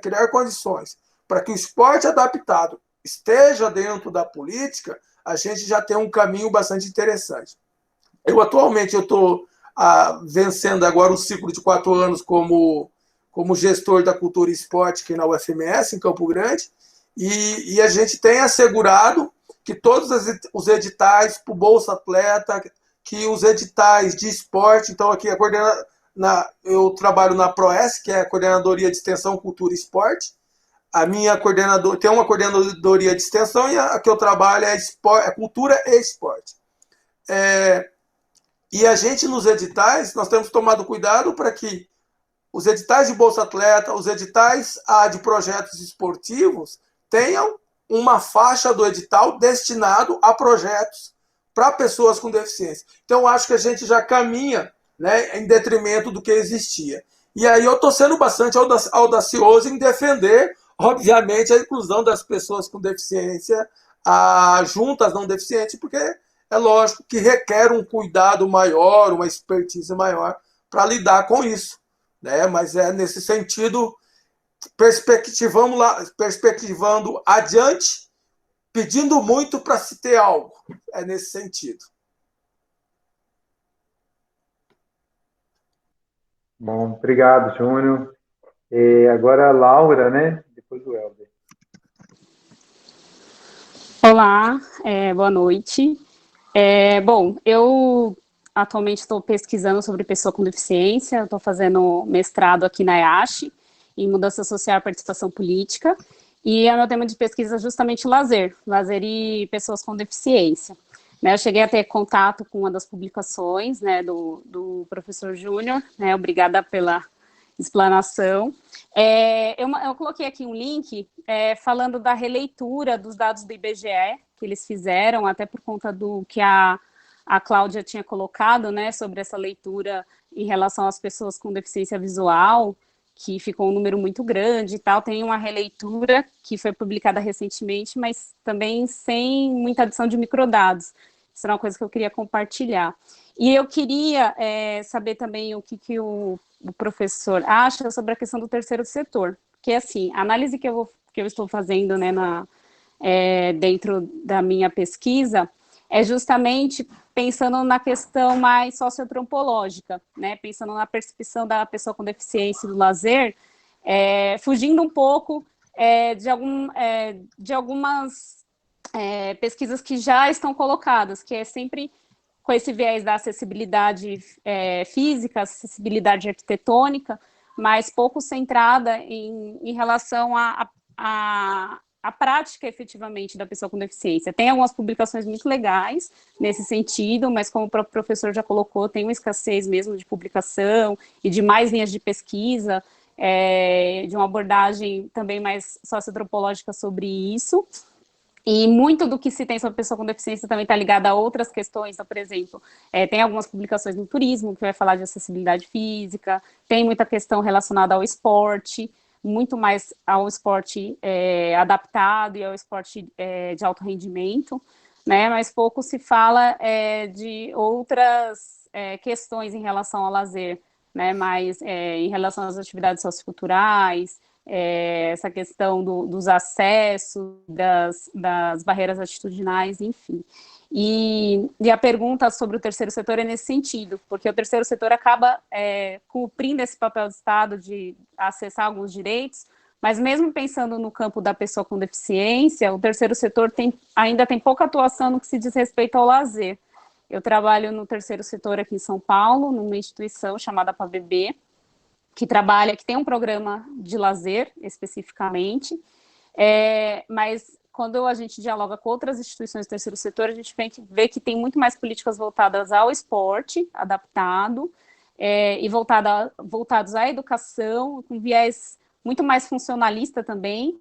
para que o esporte adaptado esteja dentro da política, a gente já tem um caminho bastante interessante. Atualmente, eu estou vencendo agora um ciclo de 4 anos como gestor da cultura e esporte aqui na UFMS, em Campo Grande, e a gente tem assegurado que todos os editais para o Bolsa Atleta, que os editais de esporte, então aqui eu trabalho na PROES, que é a Coordenadoria de Extensão, Cultura e Esporte. A minha coordenadora tem uma coordenadoria de extensão e a que eu trabalho é Cultura e Esporte. E a gente, nos editais, nós temos tomado cuidado para que os editais de Bolsa Atleta, os editais de projetos esportivos, tenham uma faixa do edital destinado a projetos para pessoas com deficiência. Então, acho que a gente já caminha, né, em detrimento do que existia. E aí eu estou sendo bastante audacioso em defender, obviamente, a inclusão das pessoas com deficiência junto às não deficientes, porque é lógico que requer um cuidado maior, uma expertise maior para lidar com isso, né? Mas nesse sentido, perspectivando adiante, pedindo muito para se ter algo. É nesse sentido. Bom, obrigado, Júnior. Agora a Laura, né? Depois o Helder. Olá, boa noite. Bom, eu atualmente estou pesquisando sobre pessoa com deficiência, eu estou fazendo mestrado aqui na EASH, em Mudança Social e Participação Política, e o meu tema de pesquisa é justamente lazer e pessoas com deficiência. Eu cheguei a ter contato com uma das publicações, né, do professor Júnior, né, obrigada pela explanação. Eu coloquei aqui um link falando da releitura dos dados do IBGE, que eles fizeram, até por conta do que a Cláudia tinha colocado, né, sobre essa leitura em relação às pessoas com deficiência visual, que ficou um número muito grande e tal. Tem uma releitura que foi publicada recentemente, mas também sem muita adição de microdados. Isso era uma coisa que eu queria compartilhar. E eu queria saber também o que o professor acha sobre a questão do terceiro setor, porque, assim, a análise que eu estou fazendo, né, dentro da minha pesquisa é justamente pensando na questão mais socioantropológica, né, pensando na percepção da pessoa com deficiência do lazer, fugindo um pouco de algumas pesquisas que já estão colocadas, que é sempre com esse viés da acessibilidade física, acessibilidade arquitetônica, mas pouco centrada em relação à prática, efetivamente, da pessoa com deficiência. Tem algumas publicações muito legais nesse sentido, mas como o próprio professor já colocou, tem uma escassez mesmo de publicação e de mais linhas de pesquisa, de uma abordagem também mais socioantropológica sobre isso. E muito do que se tem sobre pessoa com deficiência também está ligado a outras questões. Então, por exemplo, tem algumas publicações no turismo que vai falar de acessibilidade física, tem muita questão relacionada ao esporte, muito mais ao esporte adaptado e ao esporte de alto rendimento, né? Mas pouco se fala de outras questões em relação ao lazer, né? Mas em relação às atividades socioculturais, essa questão dos acessos, das barreiras atitudinais, enfim. E a pergunta sobre o terceiro setor é nesse sentido, porque o terceiro setor acaba cumprindo esse papel do Estado de acessar alguns direitos, mas mesmo pensando no campo da pessoa com deficiência, o terceiro setor ainda tem pouca atuação no que se diz respeito ao lazer. Eu trabalho no terceiro setor aqui em São Paulo, numa instituição chamada PABB, que tem um programa de lazer, especificamente, mas quando a gente dialoga com outras instituições do terceiro setor, a gente vê que tem muito mais políticas voltadas ao esporte adaptado e voltados à educação, com viés muito mais funcionalista também,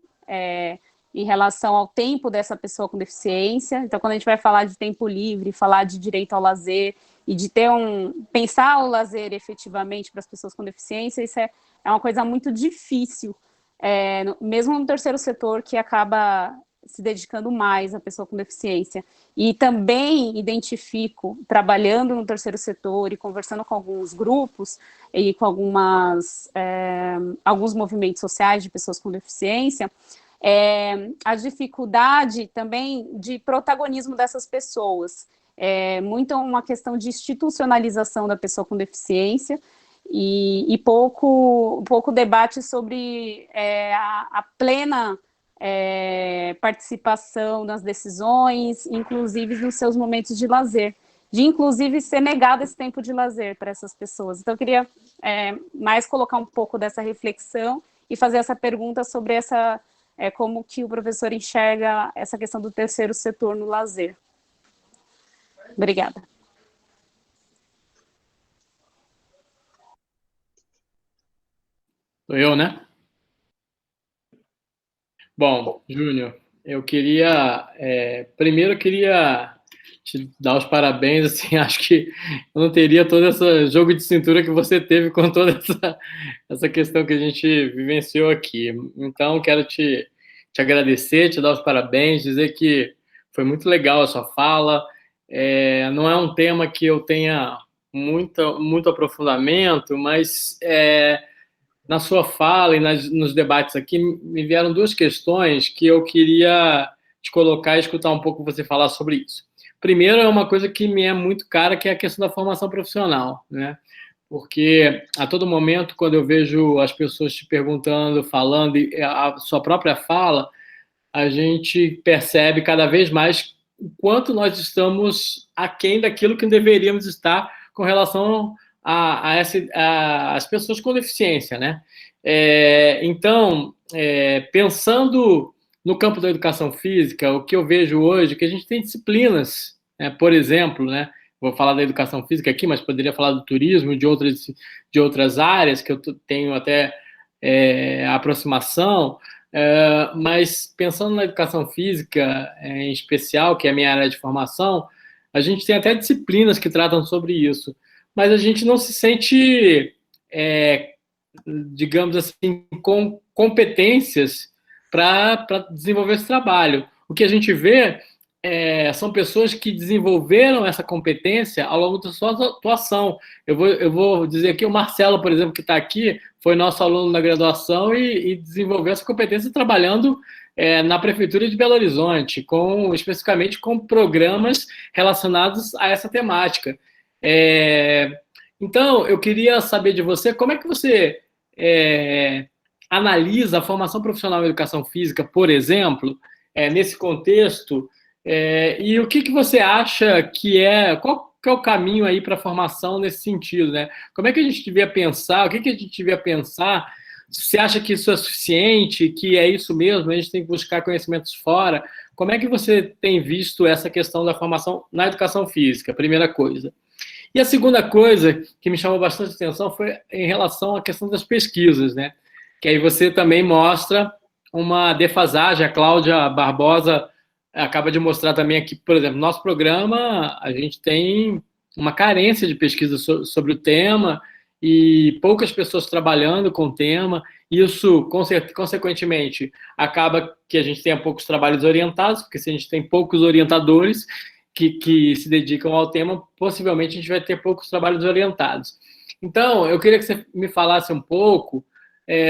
em relação ao tempo dessa pessoa com deficiência. Então, quando a gente vai falar de tempo livre, falar de direito ao lazer, e de pensar o lazer efetivamente para as pessoas com deficiência, isso é uma coisa muito difícil, mesmo no terceiro setor, que acaba se dedicando mais à pessoa com deficiência. E também identifico, trabalhando no terceiro setor e conversando com alguns grupos e com alguns movimentos sociais de pessoas com deficiência, a dificuldade também de protagonismo dessas pessoas. Muito uma questão de institucionalização da pessoa com deficiência e pouco debate sobre a plena participação nas decisões, inclusive nos seus momentos de lazer, de inclusive ser negado esse tempo de lazer para essas pessoas. Então, eu queria mais colocar um pouco dessa reflexão e fazer essa pergunta sobre como que o professor enxerga essa questão do terceiro setor no lazer. Obrigada. Sou eu, né? Bom, Júnior, primeiro eu queria te dar os parabéns, assim, acho que eu não teria todo esse jogo de cintura que você teve com toda essa questão que a gente vivenciou aqui. Então, quero te agradecer, te dar os parabéns, dizer que foi muito legal a sua fala. Não é um tema que eu tenha muito aprofundamento, mas na sua fala e nos debates aqui me vieram duas questões que eu queria te colocar e escutar um pouco você falar sobre isso. Primeiro, é uma coisa que me é muito cara, que é a questão da formação profissional, né? Porque a todo momento, quando eu vejo as pessoas te perguntando, falando, e a sua própria fala, a gente percebe cada vez mais o quanto nós estamos aquém daquilo que deveríamos estar com relação às pessoas com deficiência, né? Então, pensando no campo da educação física, o que eu vejo hoje é que a gente tem disciplinas, né? Por exemplo, né? Vou falar da educação física aqui, mas poderia falar do turismo, de outras áreas que eu tenho até aproximação, mas pensando na educação física em especial, que é a minha área de formação, a gente tem até disciplinas que tratam sobre isso, mas a gente não se sente, digamos assim, com competências para desenvolver esse trabalho. O que a gente vê são pessoas que desenvolveram essa competência ao longo da sua atuação. Eu vou dizer aqui, o Marcelo, por exemplo, que está aqui, foi nosso aluno na graduação e desenvolveu essa competência trabalhando na Prefeitura de Belo Horizonte, especificamente com programas relacionados a essa temática. Então, eu queria saber de você, como é que você analisa a formação profissional em educação física, por exemplo, nesse contexto, e o que você acha qual que é o caminho aí para a formação nesse sentido, né? Como é que a gente devia pensar, o que a gente devia pensar? Você acha que isso é suficiente, que é isso mesmo, a gente tem que buscar conhecimentos fora? Como é que você tem visto essa questão da formação na educação física, primeira coisa? E a segunda coisa que me chamou bastante atenção foi em relação à questão das pesquisas, né? Que aí você também mostra uma defasagem. A Cláudia Barbosa acaba de mostrar também aqui, por exemplo, nosso programa, a gente tem uma carência de pesquisa sobre o tema e poucas pessoas trabalhando com o tema. Isso, consequentemente, acaba que a gente tenha poucos trabalhos orientados, porque se a gente tem poucos orientadores que se dedicam ao tema, possivelmente a gente vai ter poucos trabalhos orientados. Então, eu queria que você me falasse um pouco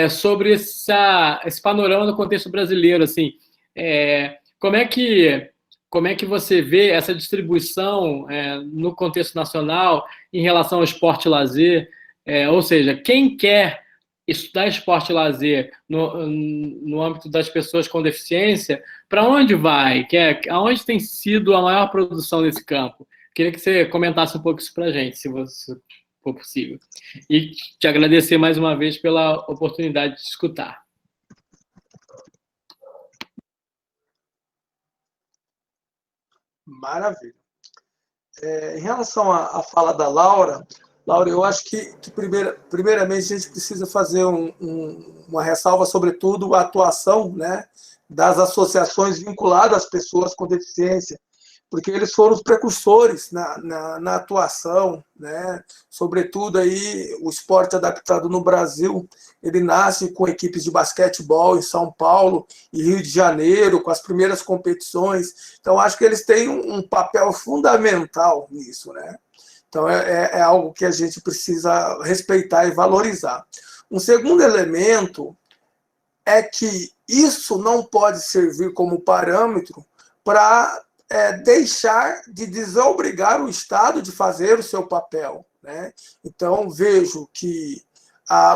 sobre esse panorama do contexto brasileiro, assim, como é que você vê essa distribuição no contexto nacional em relação ao esporte e lazer? Ou seja, quem quer estudar esporte e lazer no âmbito das pessoas com deficiência, para onde vai? Aonde tem sido a maior produção nesse campo? Queria que você comentasse um pouco isso para a gente, se for possível. E te agradecer mais uma vez pela oportunidade de escutar. Maravilha. Em relação à fala da Laura, eu acho que primeiramente a gente precisa fazer uma ressalva, sobretudo a atuação, né, das associações vinculadas às pessoas com deficiência, porque eles foram os precursores na atuação, né? Sobretudo aí o esporte adaptado no Brasil, ele nasce com equipes de basquetebol em São Paulo e Rio de Janeiro, com as primeiras competições. Então, acho que eles têm um papel fundamental nisso, né? Então, é algo que a gente precisa respeitar e valorizar. Um segundo elemento é que isso não pode servir como parâmetro para deixar de desobrigar o Estado de fazer o seu papel, né? Então, vejo que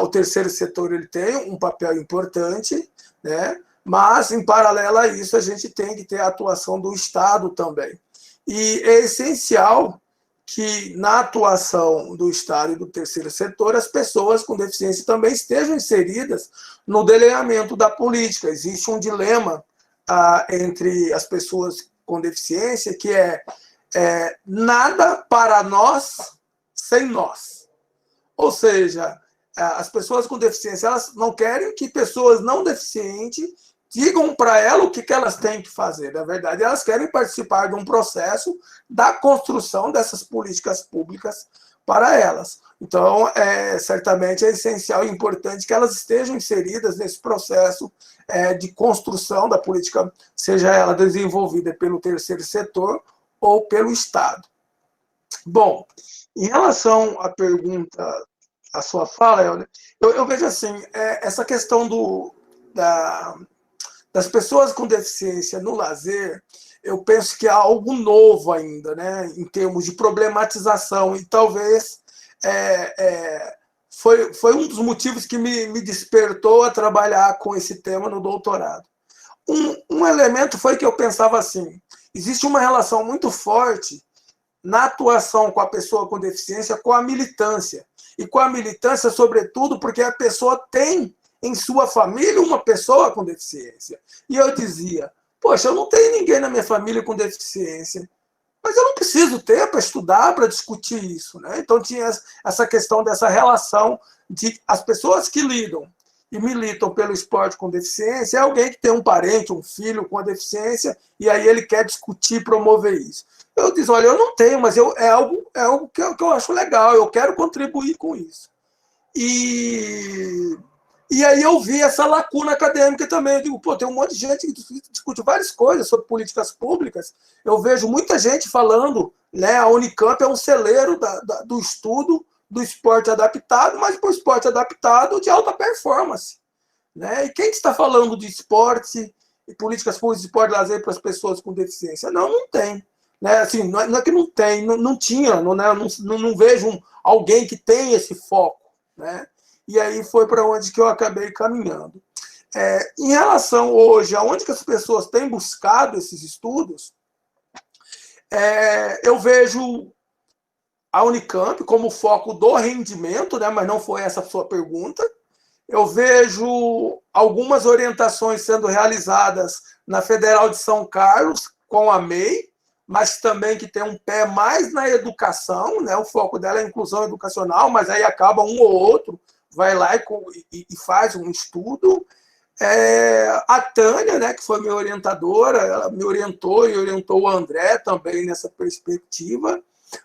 o terceiro setor ele tem um papel importante, né? Mas, em paralelo a isso, a gente tem que ter a atuação do Estado também. E é essencial que, na atuação do Estado e do terceiro setor, as pessoas com deficiência também estejam inseridas no delineamento da política. Existe um dilema entre as pessoas com deficiência, que nada para nós sem nós. Ou seja, as pessoas com deficiência, elas não querem que pessoas não deficientes digam para elas o que elas têm que fazer. Na verdade, elas querem participar de um processo da construção dessas políticas públicas para elas. Então, certamente é essencial e importante que elas estejam inseridas nesse processo de construção da política, seja ela desenvolvida pelo terceiro setor ou pelo Estado. Bom, em relação à pergunta, à sua fala, Helder, eu vejo assim, essa questão das pessoas com deficiência no lazer, eu penso que é algo novo ainda, né, em termos de problematização, e talvez foi um dos motivos que me despertou a trabalhar com esse tema no doutorado. um elemento foi que eu pensava assim, existe uma relação muito forte na atuação com a pessoa com deficiência, com a militância. E com a militância, sobretudo, porque a pessoa tem em sua família uma pessoa com deficiência. E eu dizia, poxa, eu não tenho ninguém na minha família com deficiência, mas eu não preciso ter para estudar, para discutir isso, né? Então tinha essa questão dessa relação de as pessoas que lidam e militam pelo esporte com deficiência é alguém que tem um parente, um filho com a deficiência, e aí ele quer discutir, promover isso. Eu disse, olha, eu não tenho, mas é algo que eu acho legal, eu quero contribuir com isso. E aí eu vi essa lacuna acadêmica também. Eu digo, pô, tem um monte de gente que discute várias coisas sobre políticas públicas. Eu vejo muita gente falando, né, a Unicamp é um celeiro do estudo do esporte adaptado, mas para o esporte adaptado de alta performance. Né? E quem está falando de esporte e políticas públicas de esporte e lazer para as pessoas com deficiência? Não tem. Né? Assim, não é que não tem, não tinha, não vejo alguém que tem esse foco. Né? E aí foi para onde que eu acabei caminhando. Em relação hoje, aonde que as pessoas têm buscado esses estudos, eu vejo a Unicamp como foco do rendimento, né, mas não foi essa a sua pergunta. Eu vejo algumas orientações sendo realizadas na Federal de São Carlos, com a MEI, mas também que tem um pé mais na educação, né, o foco dela é a inclusão educacional, mas aí acaba um ou outro, vai lá e faz um estudo. A Tânia, né, que foi minha orientadora, ela me orientou e orientou o André também nessa perspectiva.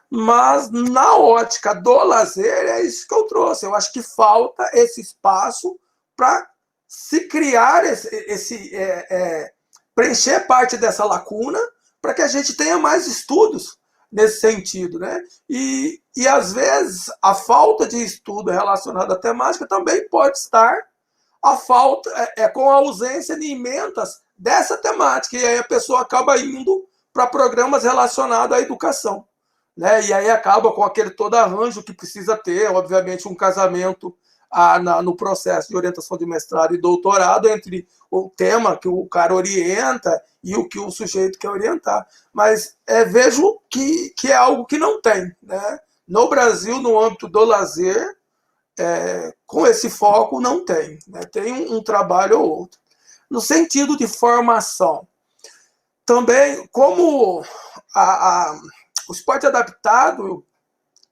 Mas na ótica do lazer é isso que eu trouxe. Eu acho que falta esse espaço para se criar preencher parte dessa lacuna para que a gente tenha mais estudos nesse sentido, né? E às vezes a falta de estudo relacionado à temática também pode estar com a ausência de emendas dessa temática, e aí a pessoa acaba indo para programas relacionados à educação. Né? E aí acaba com aquele todo arranjo que precisa ter, obviamente, um casamento no processo de orientação de mestrado e doutorado entre o tema que o cara orienta e o que o sujeito quer orientar. Mas vejo que é algo que não tem. Né? No Brasil, no âmbito do lazer, com esse foco, não tem. Né? Tem um trabalho ou outro. No sentido de formação, também, como o esporte adaptado,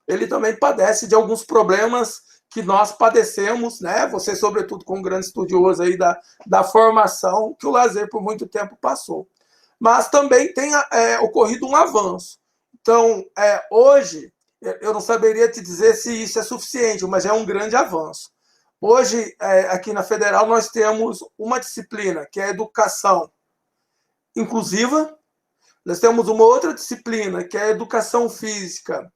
ele também padece de alguns problemas que nós padecemos, né? Você, sobretudo, como um grande estudioso aí da formação, que o lazer por muito tempo passou. Mas também tem ocorrido um avanço. Então, hoje, eu não saberia te dizer se isso é suficiente, mas é um grande avanço. Hoje, aqui na Federal, nós temos uma disciplina, que é a educação inclusiva. Nós temos uma outra disciplina, que é a educação física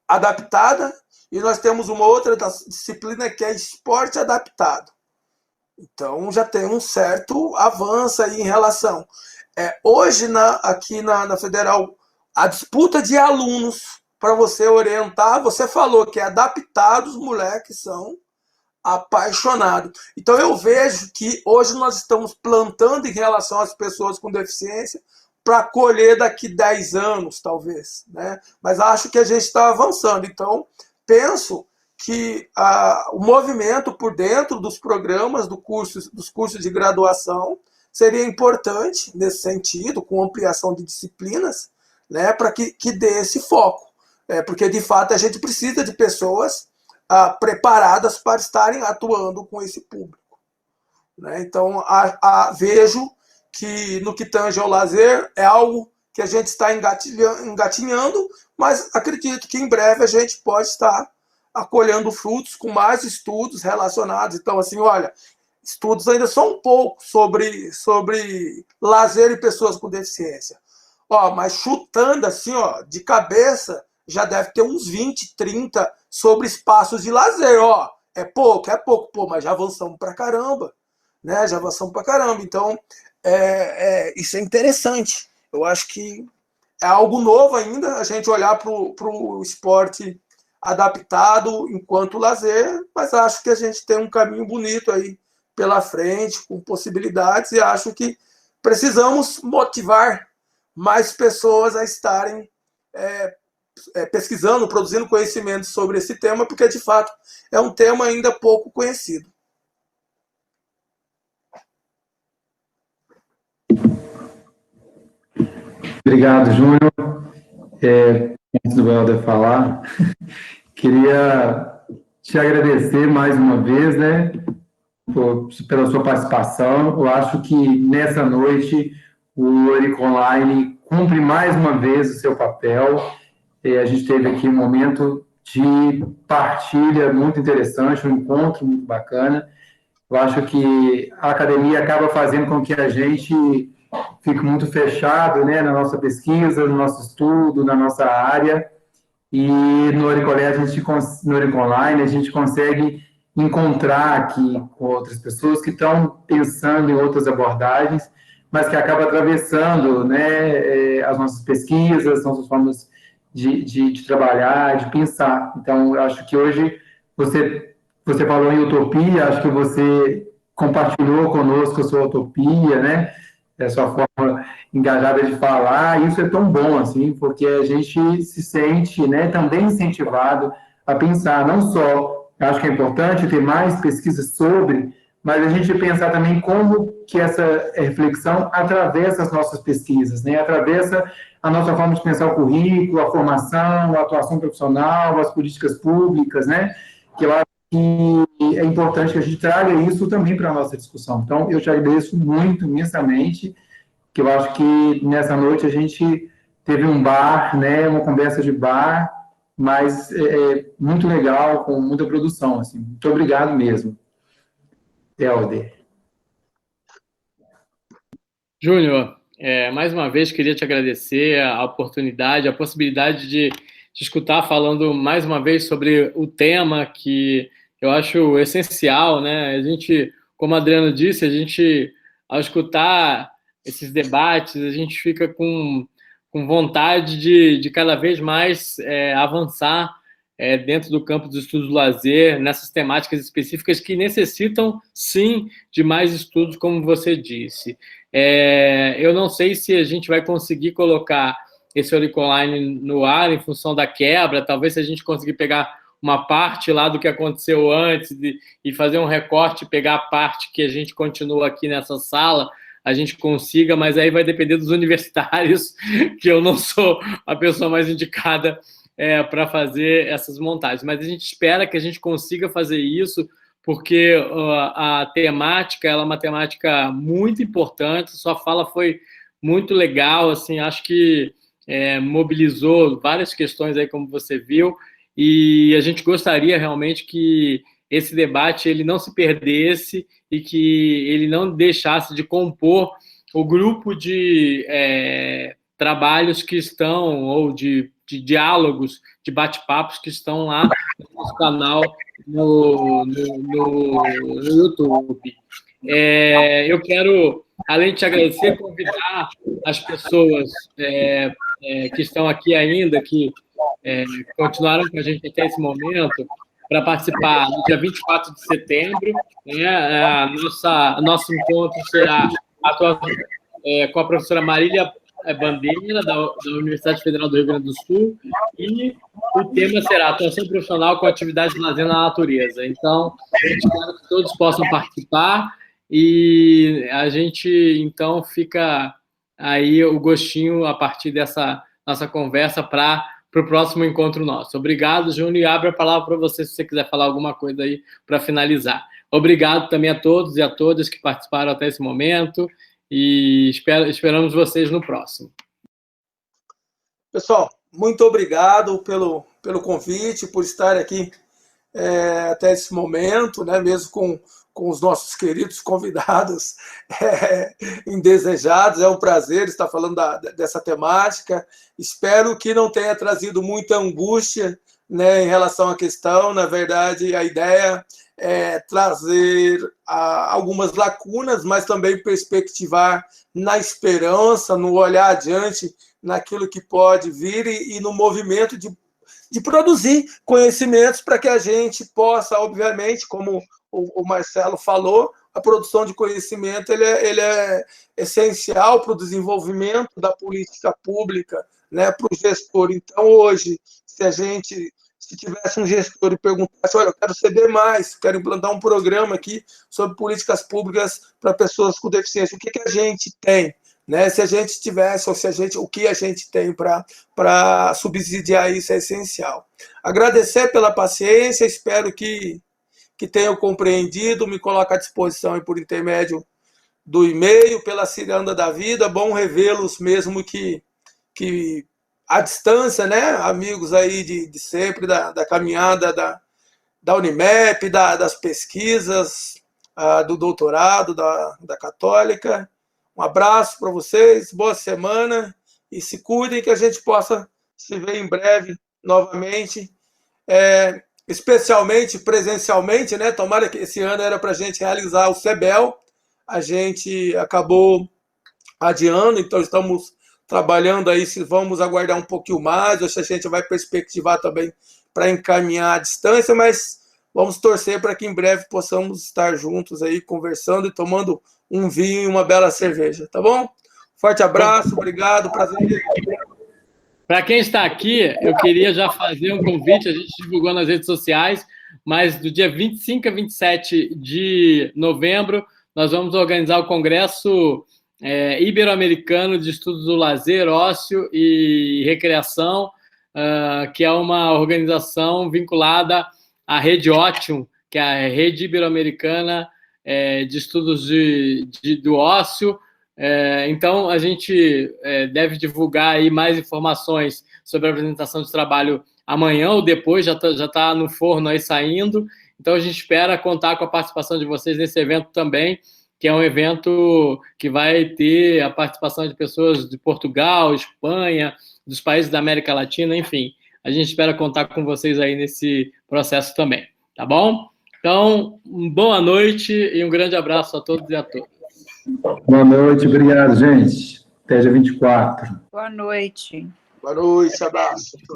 adaptada, e nós temos uma outra disciplina, que é esporte adaptado. Então, já tem um certo avanço aí em relação. Hoje, aqui na Federal, a disputa de alunos para você orientar, você falou que é adaptados, moleques são apaixonados. Então, eu vejo que hoje nós estamos plantando em relação às pessoas com deficiência para colher daqui 10 anos, talvez. Né? Mas acho que a gente está avançando. Então, penso que o movimento por dentro dos programas dos cursos de graduação seria importante nesse sentido, com ampliação de disciplinas, né, para que dê esse foco. Porque, de fato, a gente precisa de pessoas preparadas para estarem atuando com esse público. Né? Então, vejo que no que tange ao lazer é algo que a gente está engatinhando, mas acredito que em breve a gente pode estar acolhendo frutos com mais estudos relacionados. Então, assim, olha, estudos ainda são um pouco sobre lazer e pessoas com deficiência. Mas chutando assim, de cabeça, já deve ter uns 20, 30 sobre espaços de lazer. É pouco, mas já avançamos pra caramba. Né? Já avançamos pra caramba. Então, isso é interessante. Eu acho que é algo novo ainda, a gente olhar para o esporte adaptado enquanto lazer, mas acho que a gente tem um caminho bonito aí pela frente, com possibilidades, e acho que precisamos motivar mais pessoas a estarem pesquisando, produzindo conhecimento sobre esse tema, porque, de fato, é um tema ainda pouco conhecido. Obrigado, Júnior. Antes do Helder falar, queria te agradecer mais uma vez, né, pela sua participação. Eu acho que nessa noite o Eurico Online cumpre mais uma vez o seu papel. A gente teve aqui um momento de partilha muito interessante, um encontro muito bacana. Eu acho que a academia acaba fazendo com que a gente fique muito fechado, né, na nossa pesquisa, no nosso estudo, na nossa área, e no Eurico Online a gente consegue encontrar aqui com outras pessoas que estão pensando em outras abordagens, mas que acabam atravessando, né, as nossas pesquisas, as nossas formas de trabalhar, de pensar. Então, eu acho que hoje você falou em utopia, acho que você compartilhou conosco a sua utopia, né, a sua forma engajada de falar. Isso é tão bom, assim, porque a gente se sente, né, também incentivado a pensar, não só, acho que é importante ter mais pesquisas sobre, mas a gente pensar também como que essa reflexão atravessa as nossas pesquisas, né, atravessa a nossa forma de pensar o currículo, a formação, a atuação profissional, as políticas públicas, né, que eu acho que é importante que a gente traga isso também para a nossa discussão. Então, eu te agradeço muito, imensamente, que eu acho que nessa noite a gente teve um bar, né, uma conversa de bar, mas muito legal, com muita produção, assim. Muito obrigado mesmo. Helder. Júnior, mais uma vez queria te agradecer a oportunidade, a possibilidade de te escutar falando mais uma vez sobre o tema que eu acho essencial, né? A gente, como a Adriana disse, a gente, ao escutar esses debates, a gente fica com vontade de cada vez mais avançar dentro do campo dos estudos do lazer, nessas temáticas específicas que necessitam, sim, de mais estudos, como você disse. Eu não sei se a gente vai conseguir colocar esse Eurico Online no ar em função da quebra, talvez se a gente conseguir pegar uma parte lá do que aconteceu antes e fazer um recorte, pegar a parte que a gente continua aqui nessa sala, a gente consiga, mas aí vai depender dos universitários, que eu não sou a pessoa mais indicada para fazer essas montagens. Mas a gente espera que a gente consiga fazer isso, porque a temática ela é uma temática muito importante, sua fala foi muito legal, assim, acho que mobilizou várias questões aí, como você viu, e a gente gostaria realmente que esse debate ele não se perdesse e que ele não deixasse de compor o grupo de trabalhos que estão, ou de diálogos, de bate-papos que estão lá no nosso canal no YouTube. Eu quero, além de te agradecer, convidar as pessoas que estão aqui ainda, que continuaram com a gente até esse momento, para participar no dia 24 de setembro. Nosso encontro será com a professora Marília Bandeira, da Universidade Federal do Rio Grande do Sul, e o tema será atuação profissional com atividades de lazer na natureza. Então, espero que todos possam participar, e a gente, então, fica aí o gostinho, a partir dessa nossa conversa, para o próximo encontro nosso. Obrigado, Júnior, e abro a palavra para você, se você quiser falar alguma coisa aí para finalizar. Obrigado também a todos e a todas que participaram até esse momento, e esperamos vocês no próximo. Pessoal, muito obrigado pelo convite, por estar aqui até esse momento, né, mesmo com os nossos queridos convidados indesejados. É um prazer estar falando dessa temática. Espero que não tenha trazido muita angústia, né, em relação à questão. Na verdade, a ideia é trazer algumas lacunas, mas também perspectivar na esperança, no olhar adiante, naquilo que pode vir e no movimento de produzir conhecimentos para que a gente possa, obviamente, como o Marcelo falou, a produção de conhecimento ele é essencial para o desenvolvimento da política pública, né, para o gestor. Então, hoje, se tivesse um gestor e perguntasse, olha, eu quero saber mais, quero implantar um programa aqui sobre políticas públicas para pessoas com deficiência, o que a gente tem? Né? Se a gente tivesse, ou o que a gente tem para subsidiar isso é essencial. Agradecer pela paciência, espero que tenham compreendido, me coloco à disposição aí por intermédio do e-mail, pela Ciranda da Vida, bom revê-los mesmo que à distância, né? Amigos aí de sempre, da caminhada da Unimep, das pesquisas, do doutorado, da Católica. Um abraço para vocês, boa semana e se cuidem que a gente possa se ver em breve novamente, especialmente presencialmente, né? Tomara que esse ano era para a gente realizar o CEBEL, a gente acabou adiando, então estamos trabalhando aí, se vamos aguardar um pouquinho mais, ou se a gente vai perspectivar também para encaminhar à distância, mas vamos torcer para que em breve possamos estar juntos aí, conversando e tomando um vinho e uma bela cerveja, tá bom? Forte abraço, obrigado, prazer. Para quem está aqui, eu queria já fazer um convite, a gente divulgou nas redes sociais, mas do dia 25 a 27 de novembro, nós vamos organizar o Congresso Ibero-Americano de Estudos do Lazer, Ócio e Recreação, que é uma organização vinculada à Rede Ótium, que é a Rede Ibero-Americana de Estudos do Ócio. Então, a gente deve divulgar aí mais informações sobre a apresentação de trabalho amanhã ou depois, já tá no forno aí saindo. Então, a gente espera contar com a participação de vocês nesse evento também, que é um evento que vai ter a participação de pessoas de Portugal, Espanha, dos países da América Latina, enfim. A gente espera contar com vocês aí nesse processo também, tá bom? Então, boa noite e um grande abraço a todos e a todas. Boa noite, obrigado, gente. Até dia 24. Boa noite. Boa noite, abraço.